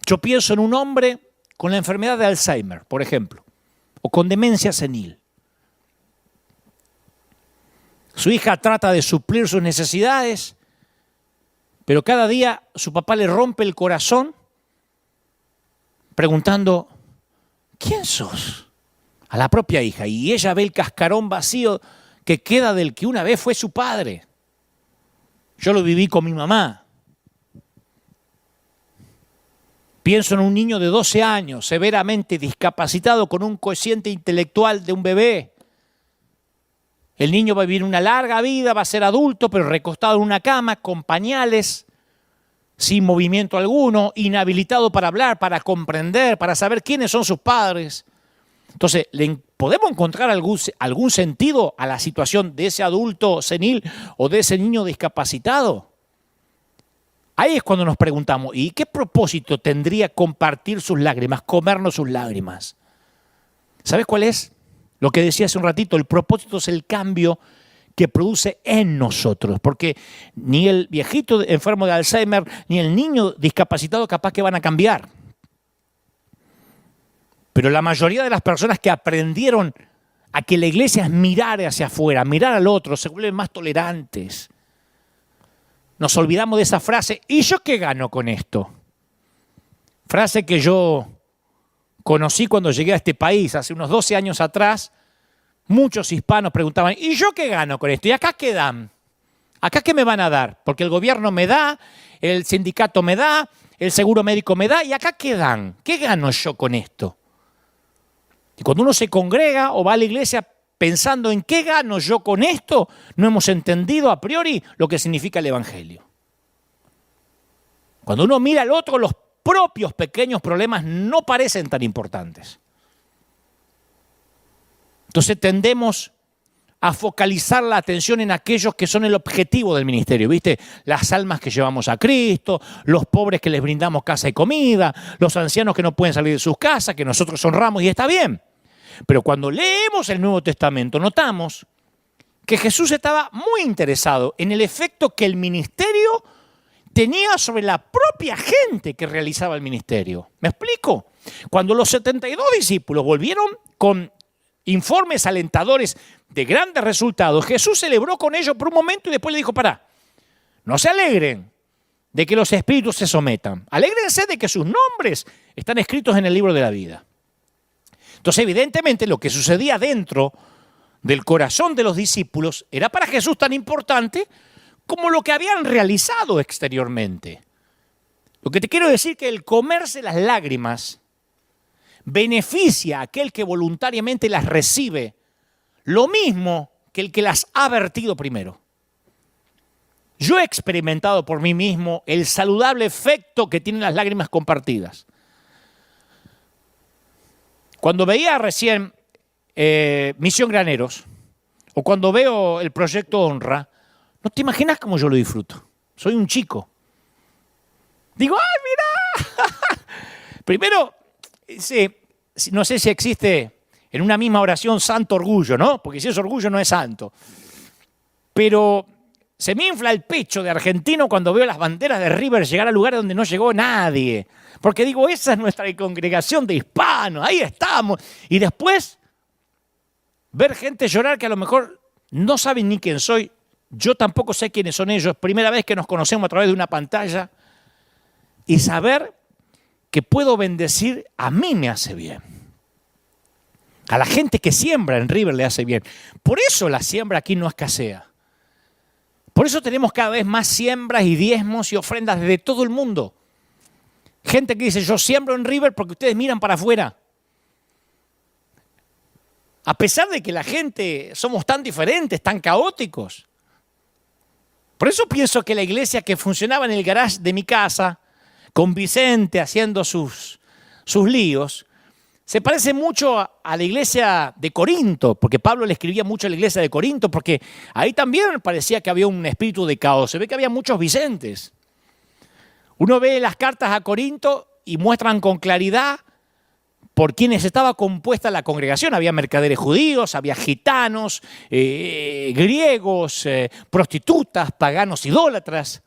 Yo pienso en un hombre con la enfermedad de Alzheimer, por ejemplo, o con demencia senil. Su hija trata de suplir sus necesidades, pero cada día su papá le rompe el corazón preguntando, ¿quién sos? A la propia hija. Y ella ve el cascarón vacío que queda del que una vez fue su padre. Yo lo viví con mi mamá. Pienso en un niño de 12 años, severamente discapacitado con un cociente intelectual de un bebé. El niño va a vivir una larga vida, va a ser adulto, pero recostado en una cama, con pañales, sin movimiento alguno, inhabilitado para hablar, para comprender, para saber quiénes son sus padres. Entonces, ¿podemos encontrar algún sentido a la situación de ese adulto senil o de ese niño discapacitado? Ahí es cuando nos preguntamos, ¿y qué propósito tendría compartir sus lágrimas, comernos sus lágrimas? ¿Sabes cuál es? Lo que decía hace un ratito, el propósito es el cambio que produce en nosotros, porque ni el viejito enfermo de Alzheimer, ni el niño discapacitado capaz que van a cambiar. Pero la mayoría de las personas que aprendieron a que la iglesia es mirar hacia afuera, mirar al otro, se vuelven más tolerantes. Nos olvidamos de esa frase, ¿y yo qué gano con esto? Frase que yo conocí cuando llegué a este país, hace unos 12 años atrás. Muchos hispanos preguntaban, ¿y yo qué gano con esto? ¿Y acá qué dan? ¿Acá qué me van a dar? Porque el gobierno me da, el sindicato me da, el seguro médico me da, ¿y acá qué dan? ¿Qué gano yo con esto? Y cuando uno se congrega o va a la iglesia pensando en qué gano yo con esto, no hemos entendido a priori lo que significa el evangelio. Cuando uno mira al otro, los propios pequeños problemas no parecen tan importantes. Entonces tendemos a focalizar la atención en aquellos que son el objetivo del ministerio, ¿viste? Las almas que llevamos a Cristo, los pobres que les brindamos casa y comida, los ancianos que no pueden salir de sus casas, que nosotros honramos, y está bien. Pero cuando leemos el Nuevo Testamento, notamos que Jesús estaba muy interesado en el efecto que el ministerio tenía sobre la propia gente que realizaba el ministerio. ¿Me explico? Cuando los 72 discípulos volvieron con informes alentadores de grandes resultados, Jesús celebró con ellos por un momento y después le dijo, pará, no se alegren de que los espíritus se sometan, alégrense de que sus nombres están escritos en el libro de la vida. Entonces, evidentemente, lo que sucedía dentro del corazón de los discípulos era para Jesús tan importante como lo que habían realizado exteriormente. Lo que te quiero decir es que el comerse las lágrimas beneficia a aquel que voluntariamente las recibe, lo mismo que el que las ha vertido primero. Yo he experimentado por mí mismo el saludable efecto que tienen las lágrimas compartidas. Cuando veía recién Misión Graneros, o cuando veo el Proyecto Honra, no te imaginas cómo yo lo disfruto. Soy un chico. Digo, ¡ay, mira! Primero, no sé si existe en una misma oración santo orgullo, ¿no? Porque si es orgullo no es santo. Pero se me infla el pecho de argentino cuando veo las banderas de River llegar a lugares donde no llegó nadie. Porque digo, esa es nuestra congregación de hispanos, ahí estamos. Y después, ver gente llorar que a lo mejor no saben ni quién soy. Yo tampoco sé quiénes son ellos. Primera vez que nos conocemos a través de una pantalla. Y saber que puedo bendecir, a mí me hace bien. A la gente que siembra en River le hace bien. Por eso la siembra aquí no escasea. Por eso tenemos cada vez más siembras y diezmos y ofrendas de todo el mundo. Gente que dice, yo siembro en River porque ustedes miran para afuera. A pesar de que la gente somos tan diferentes, tan caóticos. Por eso pienso que la iglesia que funcionaba en el garage de mi casa, con Vicente haciendo sus líos, se parece mucho a la iglesia de Corinto, porque Pablo le escribía mucho a la iglesia de Corinto, porque ahí también parecía que había un espíritu de caos. Se ve que había muchos Vicentes. Uno ve las cartas a Corinto y muestran con claridad por quienes estaba compuesta la congregación. Había mercaderes judíos, había gitanos, griegos, prostitutas, paganos idólatras.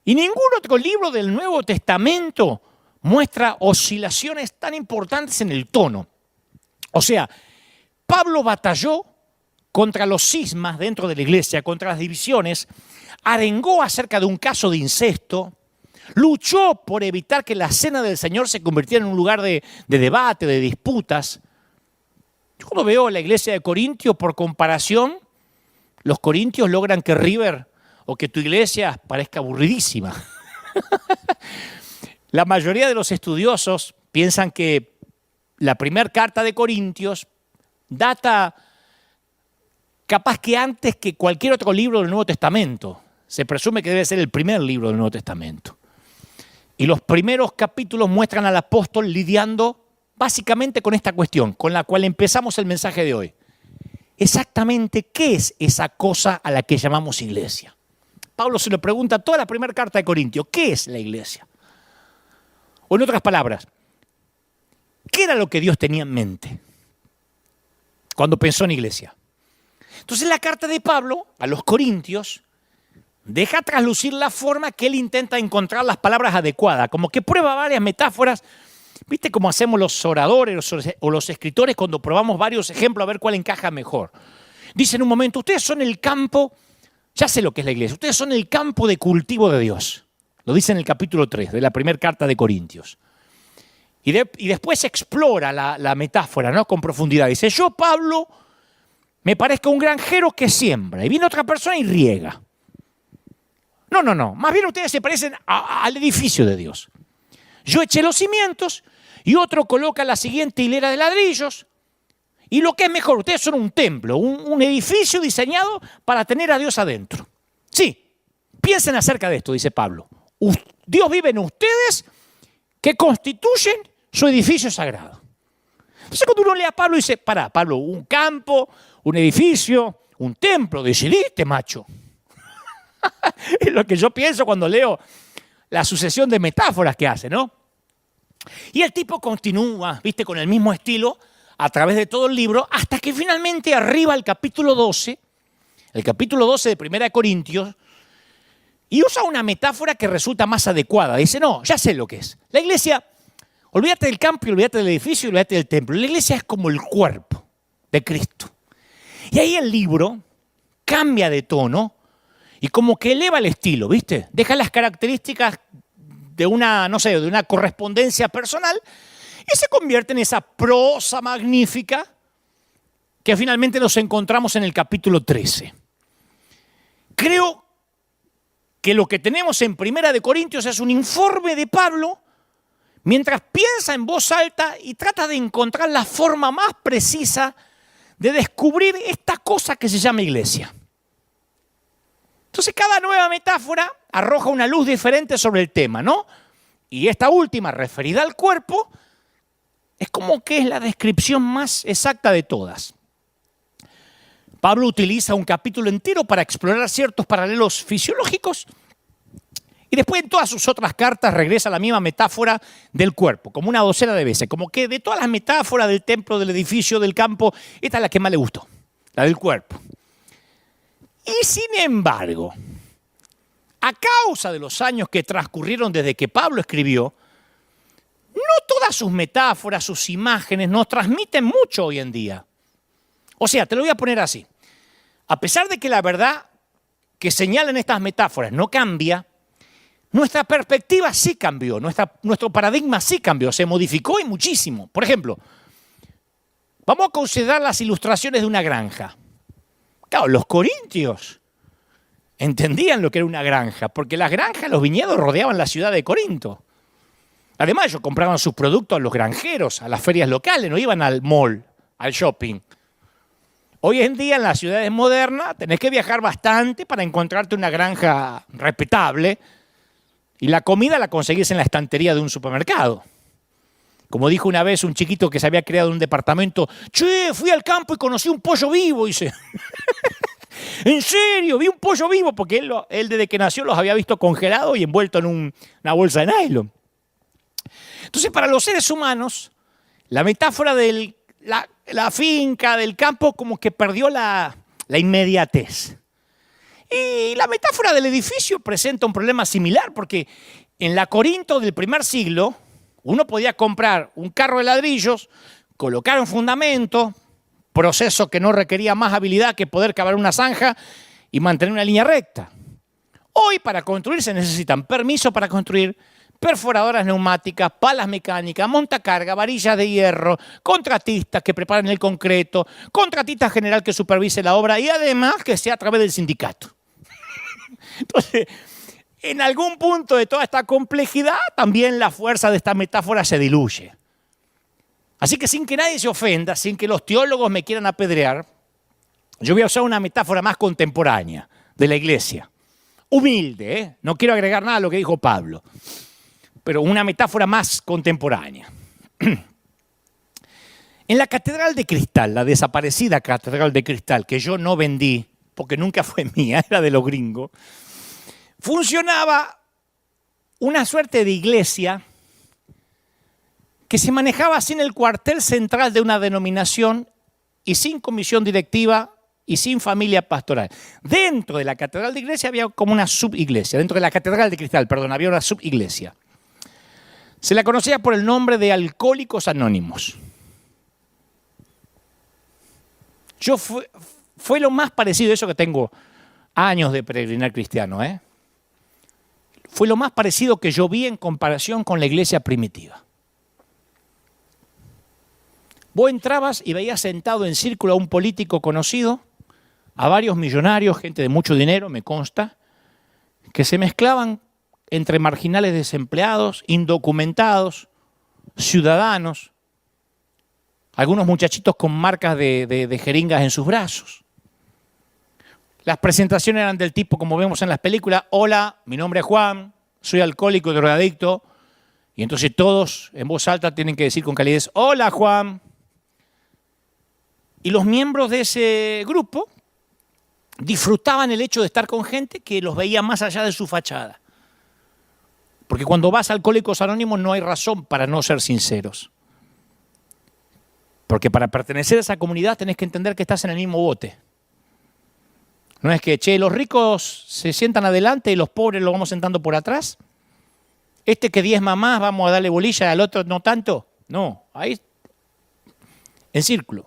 Y ningún otro libro del Nuevo Testamento muestra oscilaciones tan importantes en el tono. O sea, Pablo batalló contra los cismas dentro de la iglesia, contra las divisiones, arengó acerca de un caso de incesto, luchó por evitar que la cena del Señor se convirtiera en un lugar de debate, de disputas. Yo cuando veo la iglesia de Corintios, por comparación, los corintios logran que River o que tu iglesia parezca aburridísima. La mayoría de los estudiosos piensan que la primera carta de Corintios data capaz que antes que cualquier otro libro del Nuevo Testamento. Se presume que debe ser el primer libro del Nuevo Testamento. Y los primeros capítulos muestran al apóstol lidiando básicamente con esta cuestión, con la cual empezamos el mensaje de hoy. Exactamente, ¿qué es esa cosa a la que llamamos iglesia? Pablo se lo pregunta a toda la primera carta de Corintios, ¿qué es la iglesia? O en otras palabras, ¿qué era lo que Dios tenía en mente cuando pensó en iglesia? Entonces la carta de Pablo a los Corintios deja traslucir la forma que él intenta encontrar las palabras adecuadas, como que prueba varias metáforas. ¿Viste cómo hacemos los oradores o los escritores cuando probamos varios ejemplos a ver cuál encaja mejor? Dice en un momento, ustedes son el campo, ya sé lo que es la iglesia, ustedes son el campo de cultivo de Dios. Lo dice en el capítulo 3 de la primera carta de Corintios. Y después explora la metáfora, ¿no? Con profundidad. Dice, yo, Pablo, me parezco un granjero que siembra. Y viene otra persona y riega. No. Más bien ustedes se parecen al edificio de Dios. Yo eché los cimientos y otro coloca la siguiente hilera de ladrillos. Y lo que es mejor, ustedes son un templo, un edificio diseñado para tener a Dios adentro. Sí, piensen acerca de esto, dice Pablo. Dios vive en ustedes que constituyen su edificio sagrado. Entonces cuando uno lee a Pablo dice, pará, Pablo, un campo, un edificio, un templo, decidiste, macho. Es lo que yo pienso cuando leo la sucesión de metáforas que hace, ¿no? Y el tipo continúa, viste, con el mismo estilo a través de todo el libro, hasta que finalmente arriba el capítulo 12 de 1 Corintios, y usa una metáfora que resulta más adecuada. Dice, no, ya sé lo que es. La iglesia, olvídate del campo y olvídate del edificio y olvídate del templo. La iglesia es como el cuerpo de Cristo. Y ahí el libro cambia de tono y como que eleva el estilo, ¿viste? Deja las características de una, no sé, de una correspondencia personal y se convierte en esa prosa magnífica que finalmente nos encontramos en el capítulo 13. Creo que lo que tenemos en 1 Corintios es un informe de Pablo mientras piensa en voz alta y trata de encontrar la forma más precisa de descubrir esta cosa que se llama iglesia. Entonces cada nueva metáfora arroja una luz diferente sobre el tema, ¿no? Y esta última, referida al cuerpo, es como que es la descripción más exacta de todas. Pablo utiliza un capítulo entero para explorar ciertos paralelos fisiológicos y después en todas sus otras cartas regresa a la misma metáfora del cuerpo, como una docena de veces. Como que de todas las metáforas del templo, del edificio, del campo, esta es la que más le gustó, la del cuerpo. Y sin embargo, a causa de los años que transcurrieron desde que Pablo escribió, no todas sus metáforas, sus imágenes nos transmiten mucho hoy en día. O sea, te lo voy a poner así. A pesar de que la verdad que señalan estas metáforas no cambia, nuestra perspectiva sí cambió, nuestro paradigma sí cambió, se modificó y muchísimo. Por ejemplo, vamos a considerar las ilustraciones de una granja. Claro, los corintios entendían lo que era una granja, porque las granjas, los viñedos rodeaban la ciudad de Corinto. Además, ellos compraban sus productos a los granjeros, a las ferias locales, no iban al mall, al shopping. Hoy en día en las ciudades modernas tenés que viajar bastante para encontrarte una granja respetable y la comida la conseguís en la estantería de un supermercado. Como dijo una vez un chiquito que se había creado un departamento, che, fui al campo y conocí un pollo vivo, dice. En serio, vi un pollo vivo, porque él desde que nació los había visto congelados y envueltos en una bolsa de nylon. Entonces, para los seres humanos, la metáfora de la finca, del campo, como que perdió la inmediatez. Y la metáfora del edificio presenta un problema similar, porque en la Corinto del primer siglo, uno podía comprar un carro de ladrillos, colocar un fundamento, proceso que no requería más habilidad que poder cavar una zanja y mantener una línea recta. Hoy para construir se necesitan permiso para construir, perforadoras neumáticas, palas mecánicas, montacarga, varillas de hierro, contratistas que preparen el concreto, contratista general que supervise la obra y además que sea a través del sindicato. Entonces, en algún punto de toda esta complejidad, también la fuerza de esta metáfora se diluye. Así que sin que nadie se ofenda, sin que los teólogos me quieran apedrear, yo voy a usar una metáfora más contemporánea de la iglesia. Humilde, ¿eh? No quiero agregar nada a lo que dijo Pablo, pero una metáfora más contemporánea. En la Catedral de Cristal, la desaparecida Catedral de Cristal, que yo no vendí, porque nunca fue mía, era de los gringos, funcionaba una suerte de iglesia que se manejaba sin el cuartel central de una denominación y sin comisión directiva y sin familia pastoral. Dentro de la Catedral de Iglesia había como una subiglesia, dentro de la Catedral de Cristal, perdón, había una subiglesia. Se la conocía por el nombre de Alcohólicos Anónimos. Fue lo más parecido, eso que tengo años de peregrinar cristiano, fue lo más parecido que yo vi en comparación con la iglesia primitiva. Vos entrabas y veías sentado en círculo a un político conocido, a varios millonarios, gente de mucho dinero, me consta, que se mezclaban entre marginales desempleados, indocumentados, ciudadanos, algunos muchachitos con marcas de jeringas en sus brazos. Las presentaciones eran del tipo, como vemos en las películas, hola, mi nombre es Juan, soy alcohólico y drogadicto, Y entonces todos en voz alta tienen que decir con calidez, hola Juan. Y los miembros de ese grupo disfrutaban el hecho de estar con gente que los veía más allá de su fachada. Porque cuando vas a Alcohólicos Anónimos no hay razón para no ser sinceros. Porque para pertenecer a esa comunidad tenés que entender que estás en el mismo bote. No es que, los ricos se sientan adelante y los pobres los vamos sentando por atrás. Este que diezma más vamos a darle bolilla, al otro no tanto. No, ahí en círculo.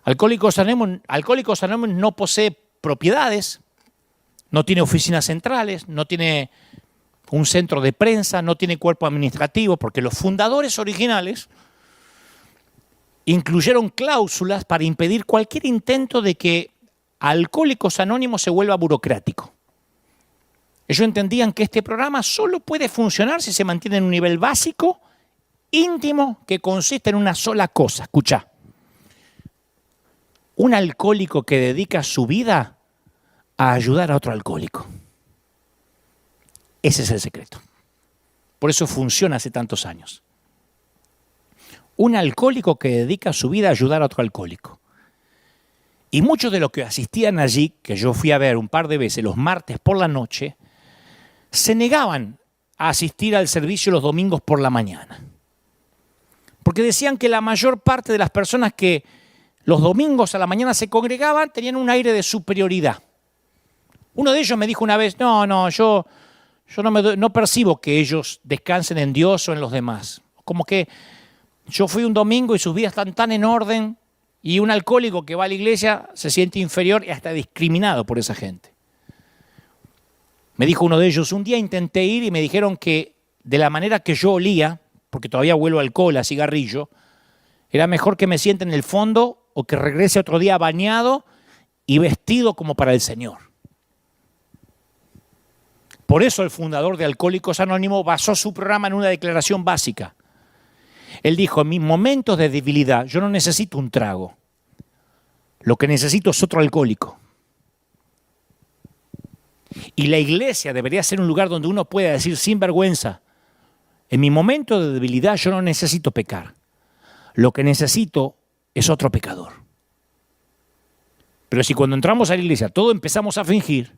Alcohólicos Anónimos no posee propiedades, no tiene oficinas centrales, no tiene un centro de prensa, no tiene cuerpo administrativo, porque los fundadores originales incluyeron cláusulas para impedir cualquier intento de que Alcohólicos Anónimos se vuelva burocrático. Ellos entendían que este programa solo puede funcionar si se mantiene en un nivel básico, íntimo, que consiste en una sola cosa. Escuchá. Un alcohólico que dedica su vida a ayudar a otro alcohólico. Ese es el secreto. Por eso funciona hace tantos años. Un alcohólico que dedica su vida a ayudar a otro alcohólico. Y muchos de los que asistían allí, que yo fui a ver un par de veces los martes por la noche, se negaban a asistir al servicio los domingos por la mañana. Porque decían que la mayor parte de las personas que los domingos a la mañana se congregaban tenían un aire de superioridad. Uno de ellos me dijo una vez, yo no percibo que ellos descansen en Dios o en los demás. Como que yo fui un domingo y sus vidas están tan en orden y un alcohólico que va a la iglesia se siente inferior y hasta discriminado por esa gente. Me dijo uno de ellos, un día intenté ir y me dijeron que de la manera que yo olía, porque todavía huelo a alcohol, a cigarrillo, era mejor que me siente en el fondo o que regrese otro día bañado y vestido como para el Señor. Por eso el fundador de Alcohólicos Anónimos basó su programa en una declaración básica. Él dijo, en mis momentos de debilidad yo no necesito un trago. Lo que necesito es otro alcohólico. Y la iglesia debería ser un lugar donde uno pueda decir sin vergüenza, en mi momento de debilidad yo no necesito pecar. Lo que necesito es otro pecador. Pero si cuando entramos a la iglesia todo empezamos a fingir,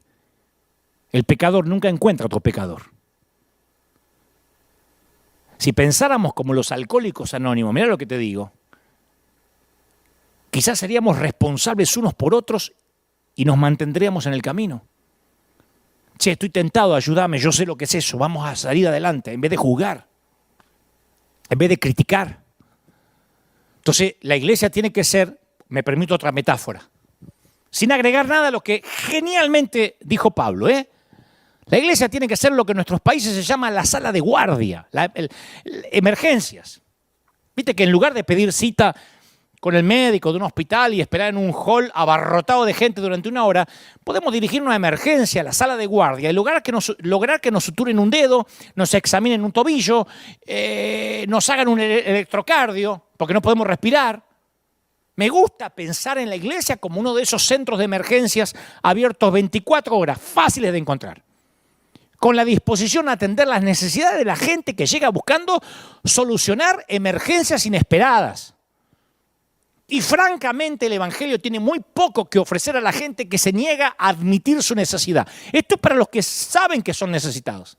el pecador nunca encuentra otro pecador. Si pensáramos como los Alcohólicos Anónimos, mira lo que te digo, quizás seríamos responsables unos por otros y nos mantendríamos en el camino. Che, estoy tentado, ayúdame, yo sé lo que es eso, vamos a salir adelante, en vez de juzgar, en vez de criticar. Entonces, la iglesia tiene que ser, me permito otra metáfora, sin agregar nada a lo que genialmente dijo Pablo, La iglesia tiene que ser lo que en nuestros países se llama la sala de guardia, emergencias. Viste que en lugar de pedir cita con el médico de un hospital y esperar en un hall abarrotado de gente durante una hora, podemos dirigirnos a emergencia, a la sala de guardia, y lograr que nos suturen un dedo, nos examinen un tobillo, nos hagan un electrocardio, porque no podemos respirar. Me gusta pensar en la iglesia como uno de esos centros de emergencias abiertos 24 horas, fáciles de encontrar, con la disposición a atender las necesidades de la gente que llega buscando solucionar emergencias inesperadas. Y francamente el Evangelio tiene muy poco que ofrecer a la gente que se niega a admitir su necesidad. Esto es para los que saben que son necesitados.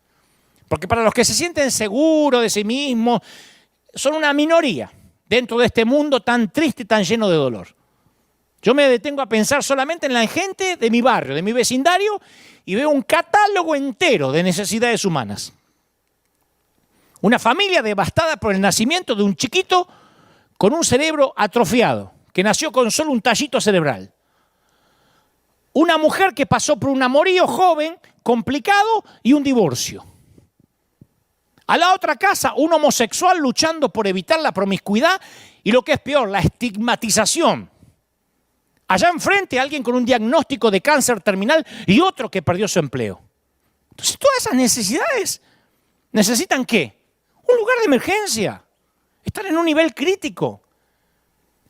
Porque para los que se sienten seguros de sí mismos, son una minoría dentro de este mundo tan triste y tan lleno de dolor. Yo me detengo a pensar solamente en la gente de mi barrio, de mi vecindario, y veo un catálogo entero de necesidades humanas. Una familia devastada por el nacimiento de un chiquito con un cerebro atrofiado, que nació con solo un tallito cerebral. Una mujer que pasó por un amorío joven, complicado, y un divorcio. A la otra casa, un homosexual luchando por evitar la promiscuidad y lo que es peor, la estigmatización. Allá enfrente, alguien con un diagnóstico de cáncer terminal y otro que perdió su empleo. Entonces, todas esas necesidades necesitan ¿qué? Un lugar de emergencia. Están en un nivel crítico.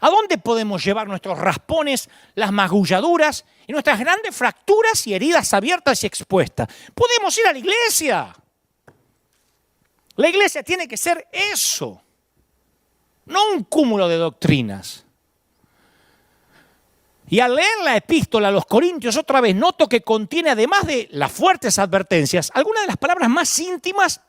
¿A dónde podemos llevar nuestros raspones, las magulladuras y nuestras grandes fracturas y heridas abiertas y expuestas? Podemos ir a la iglesia. La iglesia tiene que ser eso, no un cúmulo de doctrinas. Y al leer la epístola a los Corintios otra vez, noto que contiene, además de las fuertes advertencias, algunas de las palabras más íntimas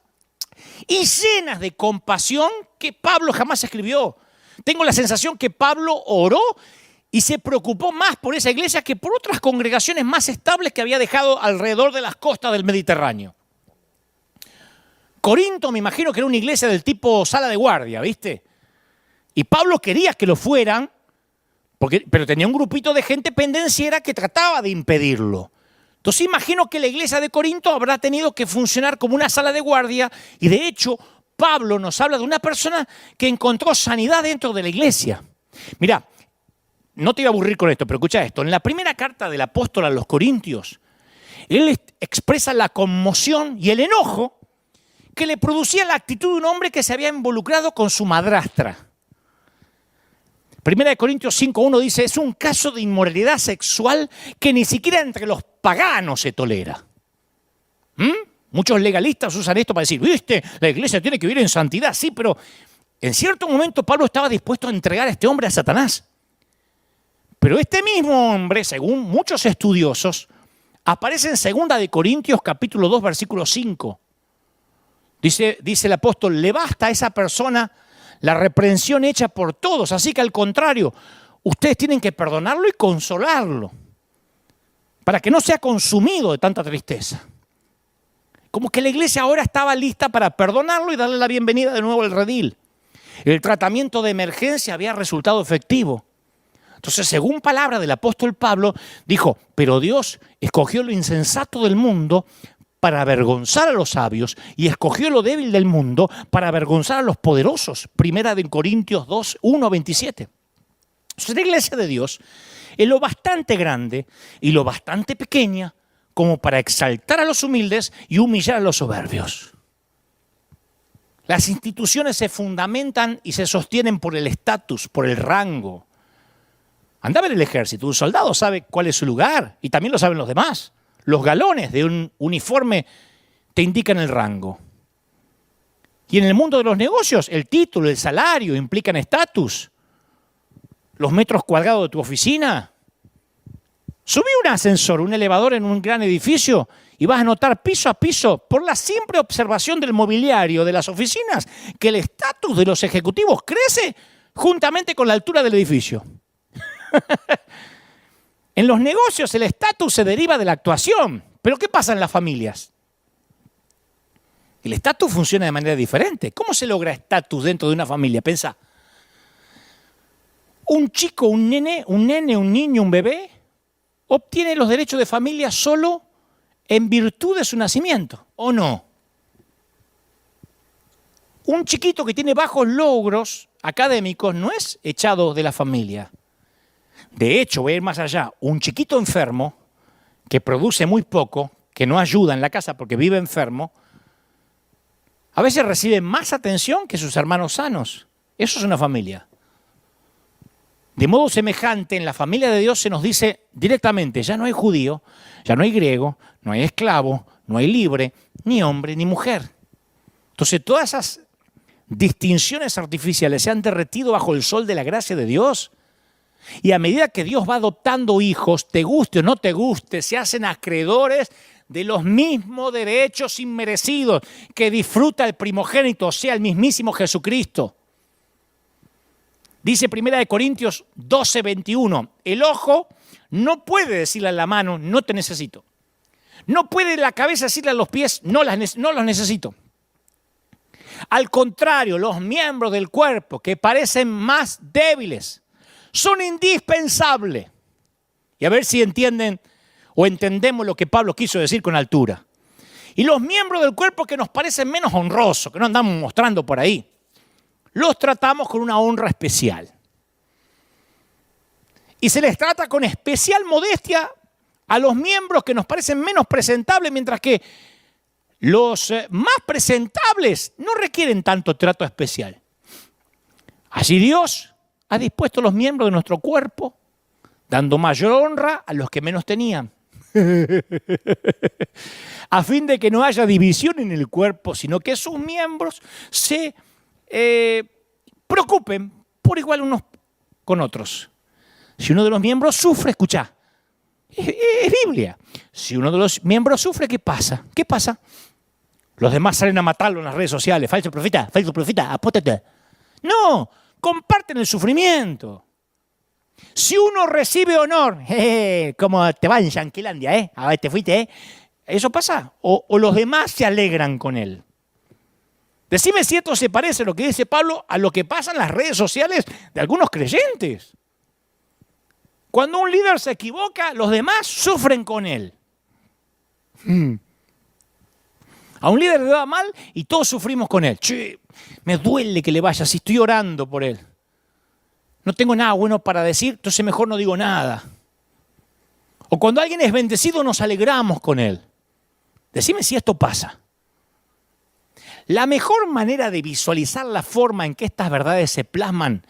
y llenas de compasión que Pablo jamás escribió. Tengo la sensación que Pablo oró y se preocupó más por esa iglesia que por otras congregaciones más estables que había dejado alrededor de las costas del Mediterráneo. Corinto me imagino que era una iglesia del tipo sala de guardia, ¿viste? Y Pablo quería que lo fueran, pero tenía un grupito de gente pendenciera que trataba de impedirlo. Entonces imagino que la iglesia de Corinto habrá tenido que funcionar como una sala de guardia y de hecho Pablo nos habla de una persona que encontró sanidad dentro de la iglesia. Mirá, no te voy a aburrir con esto, pero escucha esto. En la primera carta del apóstol a los Corintios, él expresa la conmoción y el enojo que le producía la actitud de un hombre que se había involucrado con su madrastra. Primera de Corintios 5:1 dice, es un caso de inmoralidad sexual que ni siquiera entre los paganos se tolera. Muchos legalistas usan esto para decir, viste, la iglesia tiene que vivir en santidad. Sí, pero en cierto momento Pablo estaba dispuesto a entregar a este hombre a Satanás. Pero este mismo hombre, según muchos estudiosos, aparece en 2 de Corintios capítulo 2, versículo 5. Dice el apóstol, le basta a esa persona la reprensión hecha por todos, así que al contrario, ustedes tienen que perdonarlo y consolarlo, para que no sea consumido de tanta tristeza. Como que la iglesia ahora estaba lista para perdonarlo y darle la bienvenida de nuevo al redil. El tratamiento de emergencia había resultado efectivo. Entonces, según palabra del apóstol Pablo, dijo, pero Dios escogió lo insensato del mundo para avergonzar a los sabios y escogió lo débil del mundo para avergonzar a los poderosos. Primera de Corintios 2, 1, 27. Entonces, la iglesia de Dios es lo bastante grande y lo bastante pequeña como para exaltar a los humildes y humillar a los soberbios. Las instituciones se fundamentan y se sostienen por el estatus, por el rango. Anda a ver el ejército, un soldado sabe cuál es su lugar y también lo saben los demás. Los galones de un uniforme te indican el rango. Y en el mundo de los negocios, el título, el salario implican estatus. Los metros cuadrados de tu oficina. Subí un ascensor, un elevador en un gran edificio y vas a notar piso a piso, por la simple observación del mobiliario de las oficinas, que el estatus de los ejecutivos crece juntamente con la altura del edificio. En los negocios el estatus se deriva de la actuación. ¿Pero qué pasa en las familias? El estatus funciona de manera diferente. ¿Cómo se logra estatus dentro de una familia? Pensá. Un chico, un niño, un bebé, obtiene los derechos de familia solo en virtud de su nacimiento, ¿o no? Un chiquito que tiene bajos logros académicos no es echado de la familia. De hecho, voy a ir más allá, un chiquito enfermo que produce muy poco, que no ayuda en la casa porque vive enfermo, a veces recibe más atención que sus hermanos sanos. Eso es una familia. De modo semejante, en la familia de Dios se nos dice directamente, ya no hay judío, ya no hay griego, no hay esclavo, no hay libre, ni hombre ni mujer. Entonces, todas esas distinciones artificiales se han derretido bajo el sol de la gracia de Dios. Y a medida que Dios va adoptando hijos, te guste o no te guste, se hacen acreedores de los mismos derechos inmerecidos que disfruta el primogénito, o sea, el mismísimo Jesucristo. Dice 1 de Corintios 12, 21, el ojo no puede decirle a la mano, no te necesito. No puede la cabeza decirle a los pies, no los necesito. Al contrario, los miembros del cuerpo que parecen más débiles son indispensables. Y a ver si entienden o entendemos lo que Pablo quiso decir con altura. Y los miembros del cuerpo que nos parecen menos honrosos, que no andamos mostrando por ahí, los tratamos con una honra especial. Y se les trata con especial modestia a los miembros que nos parecen menos presentables, mientras que los más presentables no requieren tanto trato especial. Así Dios ha dispuesto los miembros de nuestro cuerpo, dando mayor honra a los que menos tenían. a fin de que no haya división en el cuerpo, sino que sus miembros se preocupen por igual unos con otros. Si uno de los miembros sufre, escucha, es Biblia. Si uno de los miembros sufre, ¿qué pasa? ¿Qué pasa? Los demás salen a matarlo en las redes sociales. Falso profeta, apóstate. No, comparten el sufrimiento. Si uno recibe honor, como te va en Yanquilandia, a ver, te fuiste, eso pasa. O los demás se alegran con él. Decime si esto se parece, lo que dice Pablo, a lo que pasa en las redes sociales de algunos creyentes. Cuando un líder se equivoca, los demás sufren con él. A un líder le va mal y todos sufrimos con él. Che, me duele que le vaya, si estoy orando por él. No tengo nada bueno para decir, entonces mejor no digo nada. O cuando alguien es bendecido, nos alegramos con él. Decime si esto pasa. La mejor manera de visualizar la forma en que estas verdades se plasman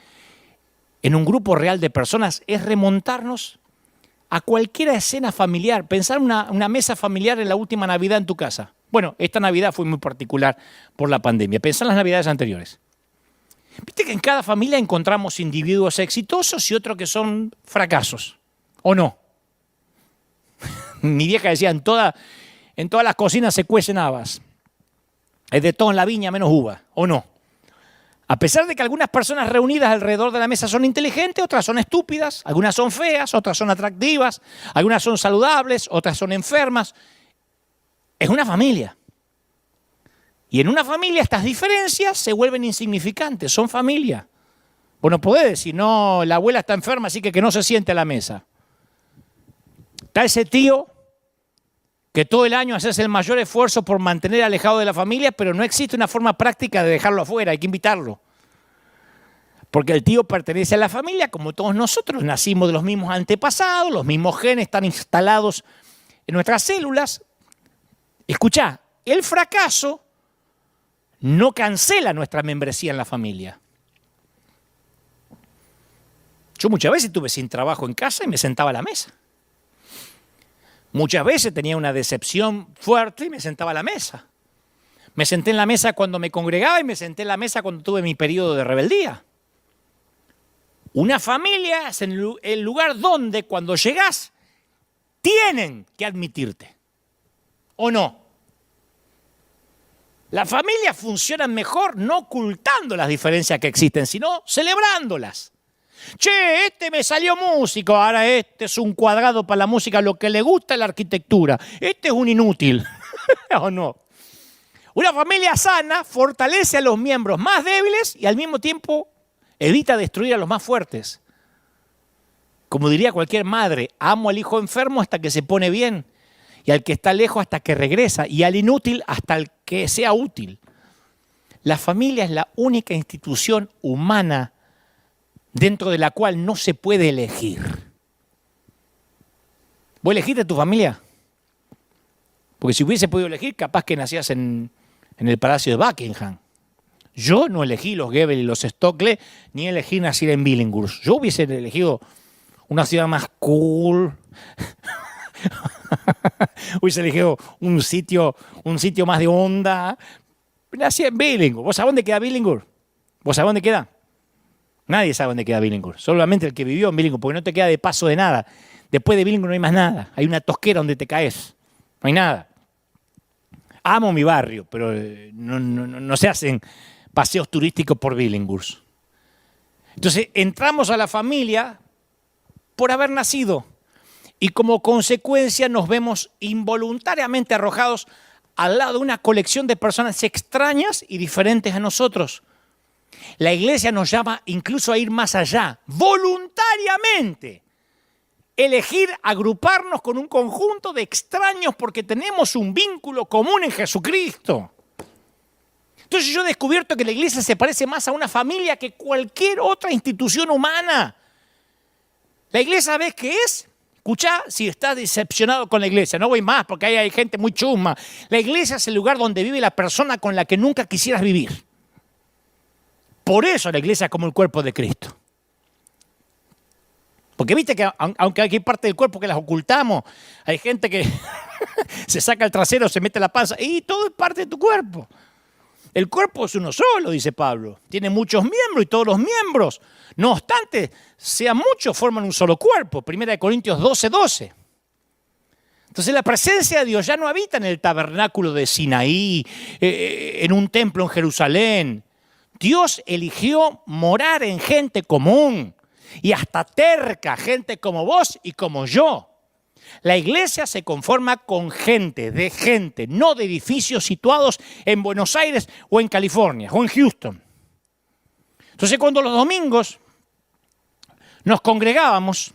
en un grupo real de personas es remontarnos a cualquier escena familiar. Pensar una mesa familiar en la última Navidad en tu casa. Bueno, esta Navidad fue muy particular por la pandemia. Pensá en las Navidades anteriores. Viste que en cada familia encontramos individuos exitosos y otros que son fracasos. ¿O no? Mi vieja decía, en todas las cocinas se cuecen habas. Es de todo en la viña menos uva. ¿O no? A pesar de que algunas personas reunidas alrededor de la mesa son inteligentes, otras son estúpidas, algunas son feas, otras son atractivas, algunas son saludables, otras son enfermas. Es una familia. Y en una familia estas diferencias se vuelven insignificantes, son familia. Vos no podés decir, no, la abuela está enferma, así que no se siente a la mesa. Está ese tío que todo el año haces el mayor esfuerzo por mantener alejado de la familia, pero no existe una forma práctica de dejarlo afuera, hay que invitarlo. Porque el tío pertenece a la familia, como todos nosotros, nacimos de los mismos antepasados, los mismos genes están instalados en nuestras células. Escuchá, el fracaso no cancela nuestra membresía en la familia. Yo muchas veces estuve sin trabajo en casa y me sentaba a la mesa. Muchas veces tenía una decepción fuerte y me sentaba a la mesa. Me senté en la mesa cuando me congregaba y me senté en la mesa cuando tuve mi periodo de rebeldía. Una familia es el lugar donde cuando llegás tienen que admitirte. ¿O no? Las familias funcionan mejor no ocultando las diferencias que existen, sino celebrándolas. Che, este me salió músico, ahora este es un cuadrado para la música, lo que le gusta es la arquitectura. Este es un inútil. ¿O no? Una familia sana fortalece a los miembros más débiles y al mismo tiempo evita destruir a los más fuertes. Como diría cualquier madre, amo al hijo enfermo hasta que se pone bien, y al que está lejos hasta que regresa, y al inútil hasta el que sea útil. La familia es la única institución humana dentro de la cual no se puede elegir. ¿Vos elegiste tu familia? Porque si hubiese podido elegir, capaz que nacías en el Palacio de Buckingham. Yo no elegí los Goebbels y los Stokely, ni elegí nacer en Billinghurst. Yo hubiese elegido una ciudad más cool. Hubiese elegido un sitio más de onda. Nací en Billinghurst. ¿Vos sabés dónde queda Billinghurst? ¿Vos sabés dónde queda? Nadie sabe dónde queda Billinghurst. Solamente el que vivió en Billinghurst, porque no te queda de paso de nada. Después de Billinghurst no hay más nada. Hay una tosquera donde te caes. No hay nada. Amo mi barrio, pero no se hacen paseos turísticos por Billinghurst. Entonces entramos a la familia por haber nacido y como consecuencia nos vemos involuntariamente arrojados al lado de una colección de personas extrañas y diferentes a nosotros. La iglesia nos llama incluso a ir más allá, voluntariamente. Elegir agruparnos con un conjunto de extraños porque tenemos un vínculo común en Jesucristo. Entonces yo he descubierto que la iglesia se parece más a una familia que cualquier otra institución humana. La iglesia, ¿sabés qué es? Escuchá si estás decepcionado con la iglesia. No voy más porque ahí hay gente muy chusma. La iglesia es el lugar donde vive la persona con la que nunca quisieras vivir. Por eso la iglesia es como el cuerpo de Cristo. Porque viste que aunque hay parte del cuerpo que las ocultamos, hay gente que se saca el trasero, se mete la panza, y todo es parte de tu cuerpo. El cuerpo es uno solo, dice Pablo. Tiene muchos miembros y todos los miembros, no obstante, sean muchos, forman un solo cuerpo. 1 Corintios 12:12. Entonces la presencia de Dios ya no habita en el tabernáculo de Sinaí, en un templo en Jerusalén. Dios eligió morar en gente común y hasta terca, gente como vos y como yo. La iglesia se conforma con gente, no de edificios situados en Buenos Aires o en California o en Houston. Entonces cuando los domingos nos congregábamos,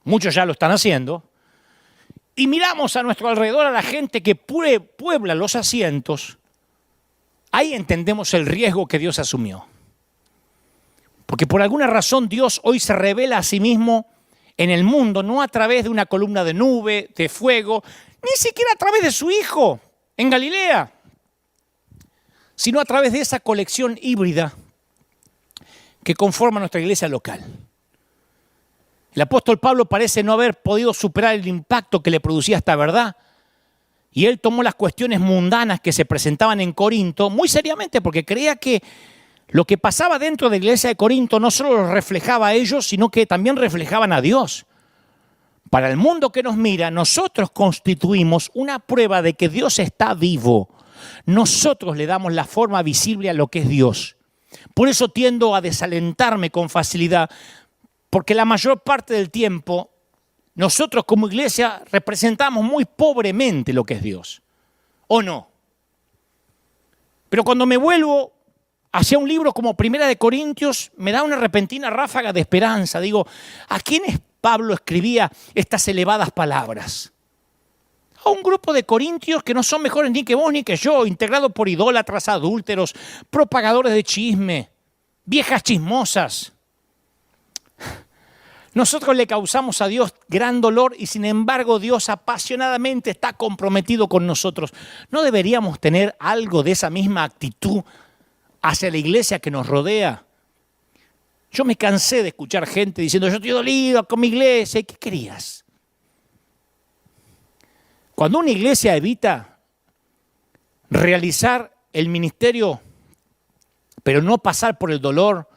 muchos ya lo están haciendo, y miramos a nuestro alrededor a la gente que puebla los asientos, ahí entendemos el riesgo que Dios asumió. Porque por alguna razón Dios hoy se revela a sí mismo en el mundo, no a través de una columna de nube, de fuego, ni siquiera a través de su Hijo en Galilea, sino a través de esa colección híbrida que conforma nuestra iglesia local. El apóstol Pablo parece no haber podido superar el impacto que le producía esta verdad, y él tomó las cuestiones mundanas que se presentaban en Corinto muy seriamente, porque creía que lo que pasaba dentro de la iglesia de Corinto no solo los reflejaba a ellos, sino que también reflejaban a Dios. Para el mundo que nos mira, nosotros constituimos una prueba de que Dios está vivo. Nosotros le damos la forma visible a lo que es Dios. Por eso tiendo a desalentarme con facilidad, porque la mayor parte del tiempo nosotros como iglesia representamos muy pobremente lo que es Dios. ¿O no? Pero cuando me vuelvo hacia un libro como 1 Corintios, me da una repentina ráfaga de esperanza. Digo, ¿a quiénes Pablo escribía estas elevadas palabras? A un grupo de corintios que no son mejores ni que vos ni que yo, integrados por idólatras, adúlteros, propagadores de chisme, viejas chismosas. Nosotros le causamos a Dios gran dolor y sin embargo Dios apasionadamente está comprometido con nosotros. ¿No deberíamos tener algo de esa misma actitud hacia la iglesia que nos rodea? Yo me cansé de escuchar gente diciendo, yo estoy dolido con mi iglesia. ¿Qué querías? Cuando una iglesia evita realizar el ministerio, pero no pasar por el dolor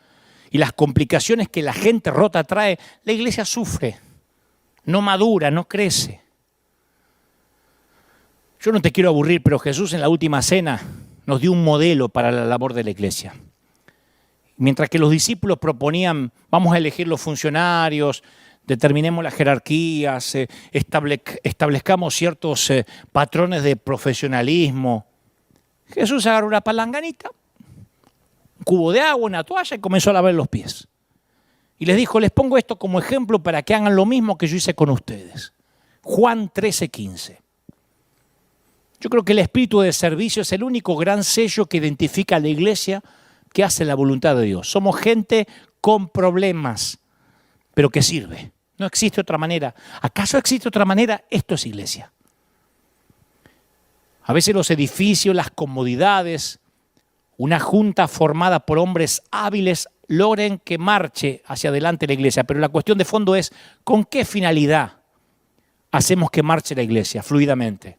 y las complicaciones que la gente rota trae, la iglesia sufre, no madura, no crece. Yo no te quiero aburrir, pero Jesús en la última cena nos dio un modelo para la labor de la iglesia. Mientras que los discípulos proponían, vamos a elegir los funcionarios, determinemos las jerarquías, establezcamos ciertos patrones de profesionalismo, Jesús agarró una palanganita, un cubo de agua, una toalla y comenzó a lavar los pies. Y les dijo, les pongo esto como ejemplo para que hagan lo mismo que yo hice con ustedes. Juan 13:15. Yo creo que el espíritu de servicio es el único gran sello que identifica a la iglesia que hace la voluntad de Dios. Somos gente con problemas, pero que sirve. No existe otra manera. ¿Acaso existe otra manera? Esto es iglesia. A veces los edificios, las comodidades, una junta formada por hombres hábiles logren que marche hacia adelante la iglesia. Pero la cuestión de fondo es, ¿con qué finalidad hacemos que marche la iglesia fluidamente?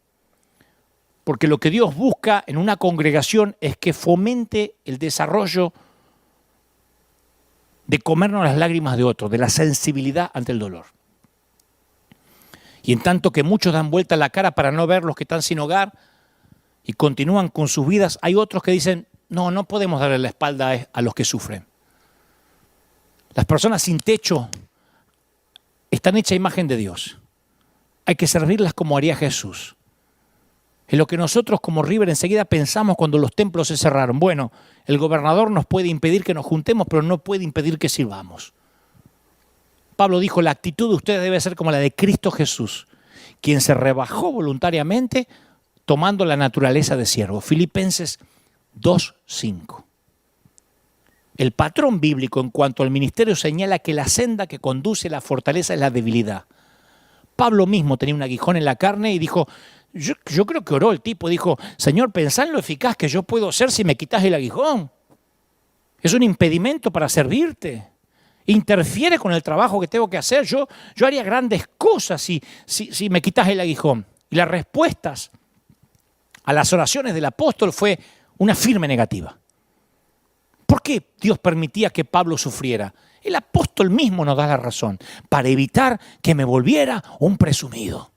Porque lo que Dios busca en una congregación es que fomente el desarrollo de comernos las lágrimas de otros, de la sensibilidad ante el dolor. Y en tanto que muchos dan vuelta la cara para no ver los que están sin hogar y continúan con sus vidas, hay otros que dicen, no podemos darle la espalda a los que sufren. Las personas sin techo están hechas a imagen de Dios. Hay que servirlas como haría Jesús. Es lo que nosotros como River enseguida pensamos cuando los templos se cerraron. Bueno, el gobernador nos puede impedir que nos juntemos, pero no puede impedir que sirvamos. Pablo dijo, la actitud de ustedes debe ser como la de Cristo Jesús, quien se rebajó voluntariamente tomando la naturaleza de siervo. Filipenses 2:5. El patrón bíblico en cuanto al ministerio señala que la senda que conduce a la fortaleza es la debilidad. Pablo mismo tenía un aguijón en la carne y dijo, yo creo que oró el tipo, dijo, Señor, pensá en lo eficaz que yo puedo ser si me quitas el aguijón. Es un impedimento para servirte. interfiere con el trabajo que tengo que hacer. Yo haría grandes cosas si me quitas el aguijón. Y las respuestas a las oraciones del apóstol fue una firme negativa. ¿Por qué Dios permitía que Pablo sufriera? El apóstol mismo nos da la razón, para evitar que me volviera un presumido,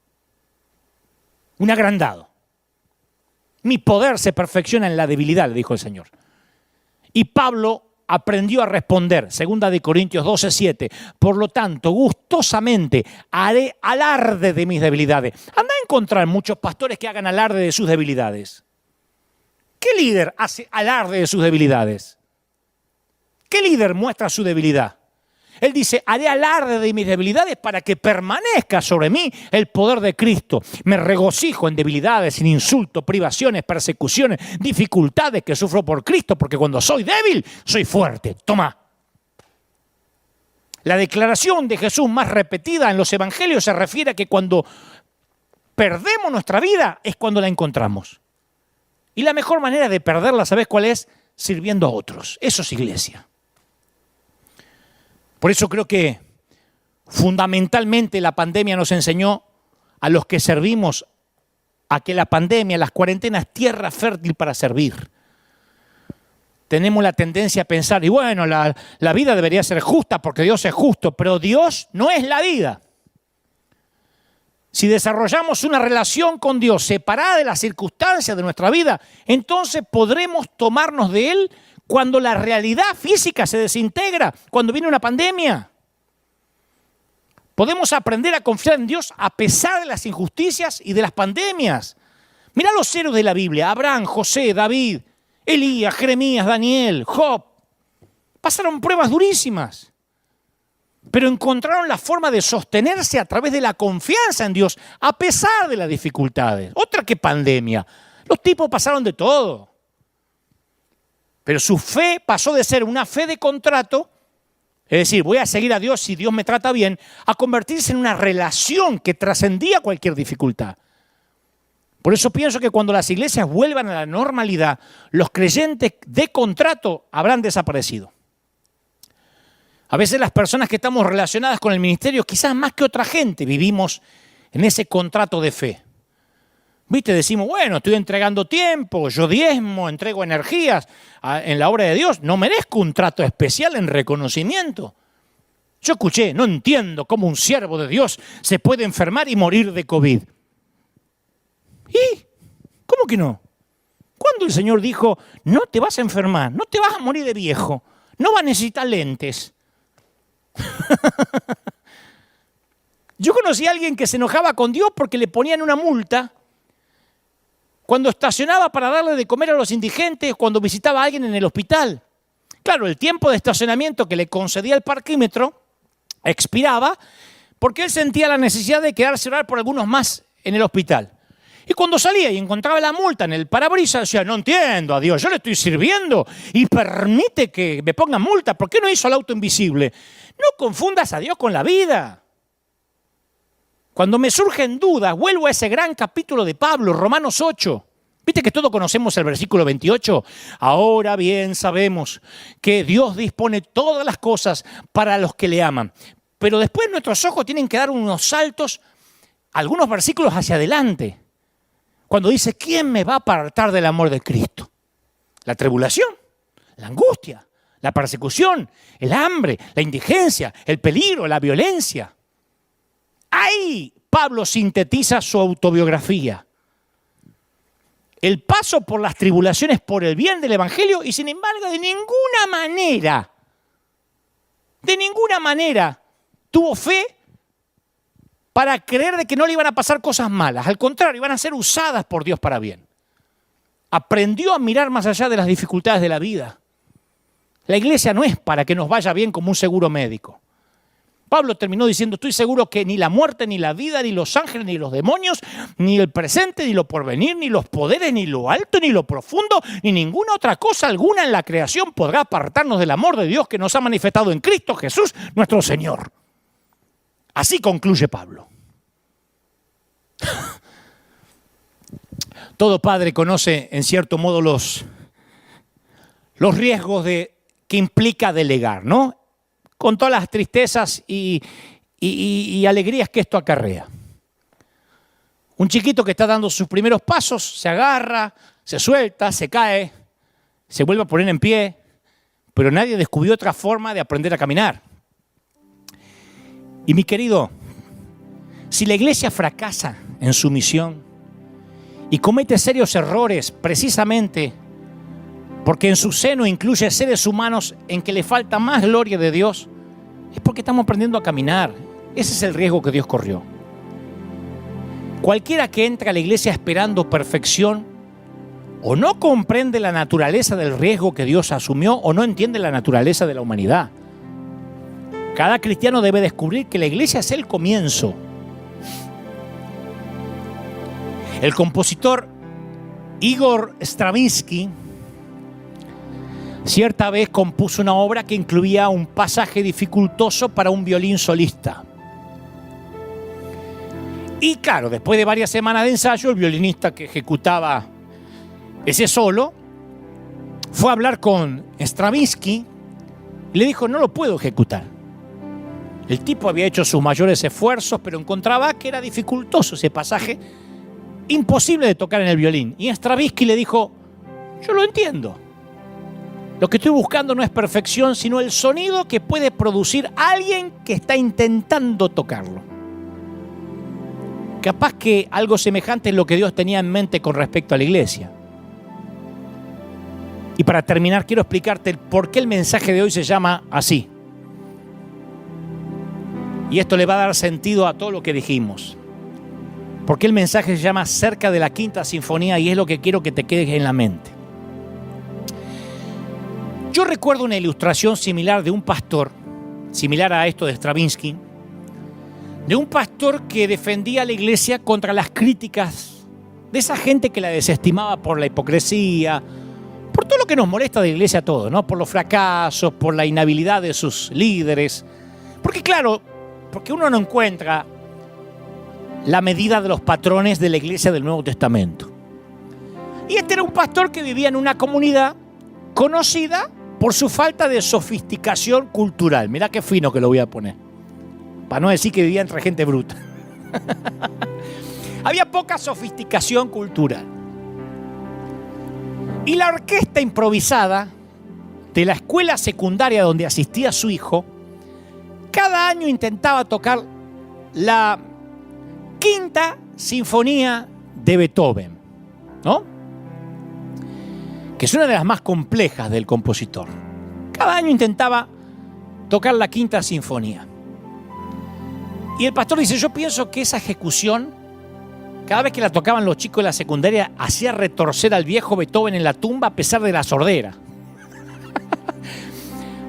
un agrandado. Mi poder se perfecciona en la debilidad, le dijo el Señor. Y Pablo aprendió a responder, 2 Corintios 12:7, por lo tanto, gustosamente haré alarde de mis debilidades. Anda a encontrar muchos pastores que hagan alarde de sus debilidades. ¿Qué líder hace alarde de sus debilidades? ¿Qué líder muestra su debilidad? Él dice, haré alarde de mis debilidades para que permanezca sobre mí el poder de Cristo. Me regocijo en debilidades, en insultos, privaciones, persecuciones, dificultades que sufro por Cristo, porque cuando soy débil, soy fuerte. Toma. La declaración de Jesús más repetida en los evangelios se refiere a que cuando perdemos nuestra vida es cuando la encontramos. Y la mejor manera de perderla, ¿sabes cuál es? Sirviendo a otros. Eso es iglesia. Por eso creo que fundamentalmente la pandemia nos enseñó a los que servimos a que la pandemia, las cuarentenas, es tierra fértil para servir. Tenemos la tendencia a pensar, y bueno, la vida debería ser justa porque Dios es justo, pero Dios no es la vida. Si desarrollamos una relación con Dios separada de las circunstancias de nuestra vida, entonces podremos tomarnos de Él cuando la realidad física se desintegra, cuando viene una pandemia. Podemos aprender a confiar en Dios a pesar de las injusticias y de las pandemias. Mirá los héroes de la Biblia, Abraham, José, David, Elías, Jeremías, Daniel, Job. Pasaron pruebas durísimas, pero encontraron la forma de sostenerse a través de la confianza en Dios, a pesar de las dificultades. Otra que pandemia. Los tipos pasaron de todo. Pero su fe pasó de ser una fe de contrato, es decir, voy a seguir a Dios si Dios me trata bien, a convertirse en una relación que trascendía cualquier dificultad. Por eso pienso que cuando las iglesias vuelvan a la normalidad, los creyentes de contrato habrán desaparecido. A veces las personas que estamos relacionadas con el ministerio, quizás más que otra gente, vivimos en ese contrato de fe. ¿Viste? Decimos, bueno, estoy entregando tiempo, yo diezmo, entrego energías en la obra de Dios. No merezco un trato especial en reconocimiento. Yo escuché, no entiendo cómo un siervo de Dios se puede enfermar y morir de COVID. ¿Y? ¿Cómo que no? ¿Cuándo el Señor dijo, no te vas a enfermar, no te vas a morir de viejo, no vas a necesitar lentes? Yo conocí a alguien que se enojaba con Dios porque le ponían una multa cuando estacionaba para darle de comer a los indigentes, cuando visitaba a alguien en el hospital. Claro, el tiempo de estacionamiento que le concedía el parquímetro expiraba porque él sentía la necesidad de quedarse a orar por algunos más en el hospital. Y cuando salía y encontraba la multa en el parabrisas, decía, no entiendo a Dios, yo le estoy sirviendo y permite que me pongan multa. ¿Por qué no hizo el auto invisible? No confundas a Dios con la vida. Cuando me surgen dudas, vuelvo a ese gran capítulo de Pablo, Romanos 8. ¿Viste que todos conocemos el versículo 28? Ahora bien sabemos que Dios dispone todas las cosas para los que le aman. Pero después nuestros ojos tienen que dar unos saltos, algunos versículos hacia adelante. Cuando dice, ¿quién me va a apartar del amor de Cristo? La tribulación, la angustia, la persecución, el hambre, la indigencia, el peligro, la violencia. Ahí Pablo sintetiza su autobiografía. El paso por las tribulaciones por el bien del Evangelio y sin embargo de ninguna manera tuvo fe para creer de que no le iban a pasar cosas malas. Al contrario, iban a ser usadas por Dios para bien. Aprendió a mirar más allá de las dificultades de la vida. La iglesia no es para que nos vaya bien como un seguro médico. Pablo terminó diciendo, estoy seguro que ni la muerte, ni la vida, ni los ángeles, ni los demonios, ni el presente, ni lo porvenir, ni los poderes, ni lo alto, ni lo profundo, ni ninguna otra cosa alguna en la creación podrá apartarnos del amor de Dios que nos ha manifestado en Cristo Jesús, nuestro Señor. Así concluye Pablo. Todo padre conoce, en cierto modo, los riesgos que implica delegar, ¿no? con todas las tristezas y alegrías que esto acarrea. Un chiquito que está dando sus primeros pasos, se agarra, se suelta, se cae, se vuelve a poner en pie, pero nadie descubrió otra forma de aprender a caminar. Y mi querido, si la iglesia fracasa en su misión y comete serios errores precisamente porque en su seno incluye seres humanos en que le falta más gloria de Dios, es porque estamos aprendiendo a caminar. Ese es el riesgo que Dios corrió. Cualquiera que entra a la iglesia esperando perfección o no comprende la naturaleza del riesgo que Dios asumió o no entiende la naturaleza de la humanidad. Cada cristiano debe descubrir que la iglesia es el comienzo. El compositor Igor Stravinsky cierta vez compuso una obra que incluía un pasaje dificultoso para un violín solista. Y claro, después de varias semanas de ensayo, el violinista que ejecutaba ese solo fue a hablar con Stravinsky y le dijo: no lo puedo ejecutar. El tipo había hecho sus mayores esfuerzos, pero encontraba que era dificultoso ese pasaje, imposible de tocar en el violín. Y Stravinsky le dijo: yo lo entiendo. Lo que estoy buscando no es perfección, sino el sonido que puede producir alguien que está intentando tocarlo. Capaz que algo semejante es lo que Dios tenía en mente con respecto a la iglesia. Y para terminar, quiero explicarte por qué el mensaje de hoy se llama así. Y esto le va a dar sentido a todo lo que dijimos. ¿Por qué el mensaje se llama Cerca de la Quinta Sinfonía? Y es lo que quiero que te quede en la mente. Yo recuerdo una ilustración similar de un pastor, similar a esto de Stravinsky, de un pastor que defendía a la iglesia contra las críticas de esa gente que la desestimaba por la hipocresía, por todo lo que nos molesta de la iglesia a todos, ¿no? Por los fracasos, por la inhabilidad de sus líderes. Porque claro, porque uno no encuentra la medida de los patrones de la iglesia del Nuevo Testamento. Y este era un pastor que vivía en una comunidad conocida por su falta de sofisticación cultural. Mirá qué fino que lo voy a poner, para no decir que vivía entre gente bruta. Había poca sofisticación cultural. Y la orquesta improvisada de la escuela secundaria donde asistía su hijo, cada año intentaba tocar la Quinta Sinfonía de Beethoven, ¿no? Que es una de las más complejas del compositor. Cada año intentaba tocar la Quinta Sinfonía. Y el pastor dice: yo pienso que esa ejecución, cada vez que la tocaban los chicos de la secundaria, hacía retorcer al viejo Beethoven en la tumba a pesar de la sordera.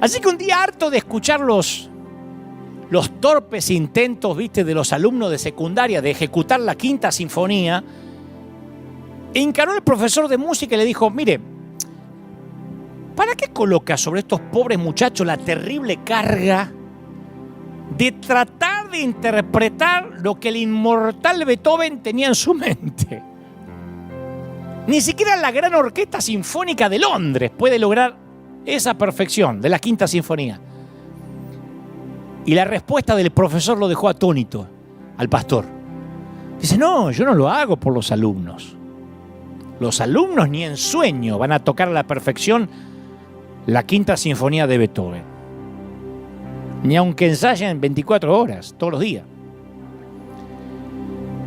Así que un día, harto de escuchar los torpes intentos, ¿viste?, de los alumnos de secundaria de ejecutar la Quinta Sinfonía, encaró el profesor de música y le dijo: mire, ¿para qué coloca sobre estos pobres muchachos la terrible carga de tratar de interpretar lo que el inmortal Beethoven tenía en su mente? Ni siquiera la gran orquesta sinfónica de Londres puede lograr esa perfección de la Quinta Sinfonía. Y la respuesta del profesor lo dejó atónito al pastor. Dice: no, yo no lo hago por los alumnos. Los alumnos ni en sueño van a tocar a la perfección la Quinta Sinfonía de Beethoven. Ni aunque ensayen 24 horas, todos los días.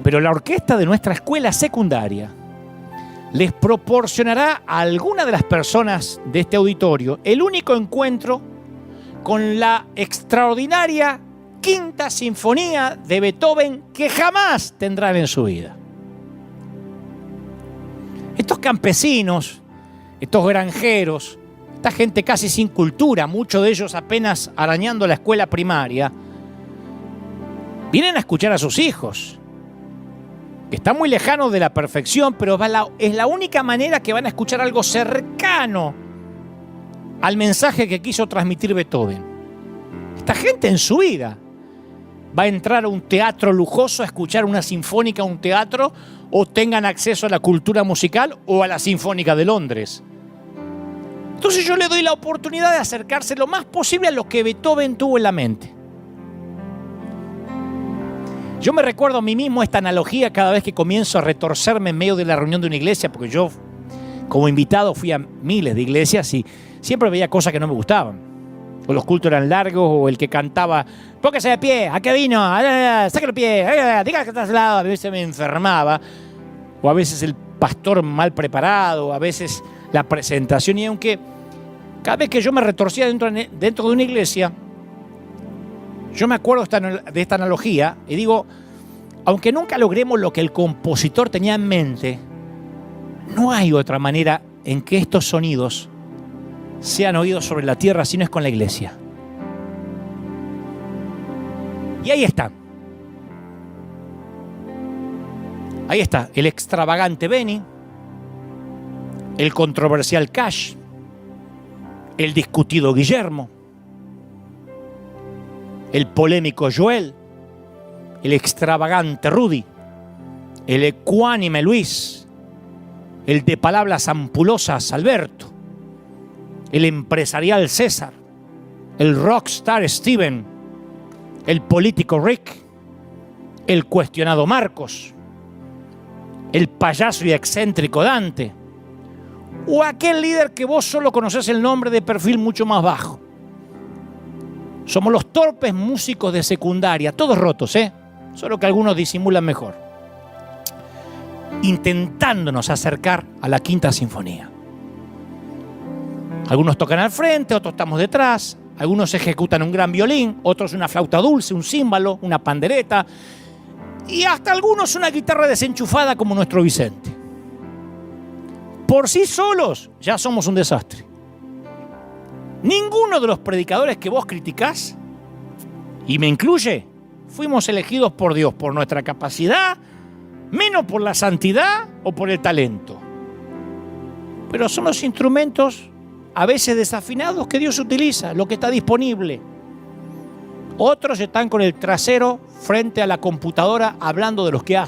Pero la orquesta de nuestra escuela secundaria les proporcionará a alguna de las personas de este auditorio el único encuentro con la extraordinaria Quinta Sinfonía de Beethoven que jamás tendrán en su vida. Estos campesinos, estos granjeros, esta gente casi sin cultura, muchos de ellos apenas arañando la escuela primaria, vienen a escuchar a sus hijos, que están muy lejanos de la perfección, pero es la única manera que van a escuchar algo cercano al mensaje que quiso transmitir Beethoven. Esta gente en su vida va a entrar a un teatro lujoso a escuchar una sinfónica, un teatro, o tengan acceso a la cultura musical o a la Sinfónica de Londres. Entonces yo le doy la oportunidad de acercarse lo más posible a lo que Beethoven tuvo en la mente. Yo me recuerdo a mí mismo esta analogía cada vez que comienzo a retorcerme en medio de la reunión de una iglesia, porque yo como invitado fui a miles de iglesias y siempre veía cosas que no me gustaban. O los cultos eran largos, o el que cantaba, póngase de pie, ¿a qué vino? Saque el pie, diga que estás al lado. A veces me enfermaba, o a veces el pastor mal preparado, a veces la presentación. Y aunque cada vez que yo me retorcía dentro de una iglesia, yo me acuerdo de esta analogía y digo, aunque nunca logremos lo que el compositor tenía en mente, no hay otra manera en que estos sonidos sean oídos sobre la tierra si no es con la iglesia. Y ahí está. Ahí está el extravagante Benny, el controversial Cash, el discutido Guillermo, el polémico Joel, el extravagante Rudy, el ecuánime Luis, el de palabras ampulosas Alberto, el empresarial César, el rockstar Steven, el político Rick, el cuestionado Marcos, el payaso y excéntrico Dante, o aquel líder que vos solo conocés el nombre de perfil mucho más bajo. Somos los torpes músicos de secundaria, todos rotos, solo que algunos disimulan mejor, intentándonos acercar a la Quinta Sinfonía. Algunos tocan al frente, otros estamos detrás, algunos ejecutan un gran violín, otros una flauta dulce, un címbalo, una pandereta y hasta algunos una guitarra desenchufada como nuestro Vicente. Por sí solos ya somos un desastre. Ninguno de los predicadores que vos criticás, y me incluye, fuimos elegidos por Dios por nuestra capacidad, menos por la santidad o por el talento. Pero son los instrumentos a veces desafinados que Dios utiliza, lo que está disponible. Otros están con el trasero frente a la computadora hablando de los que hacen.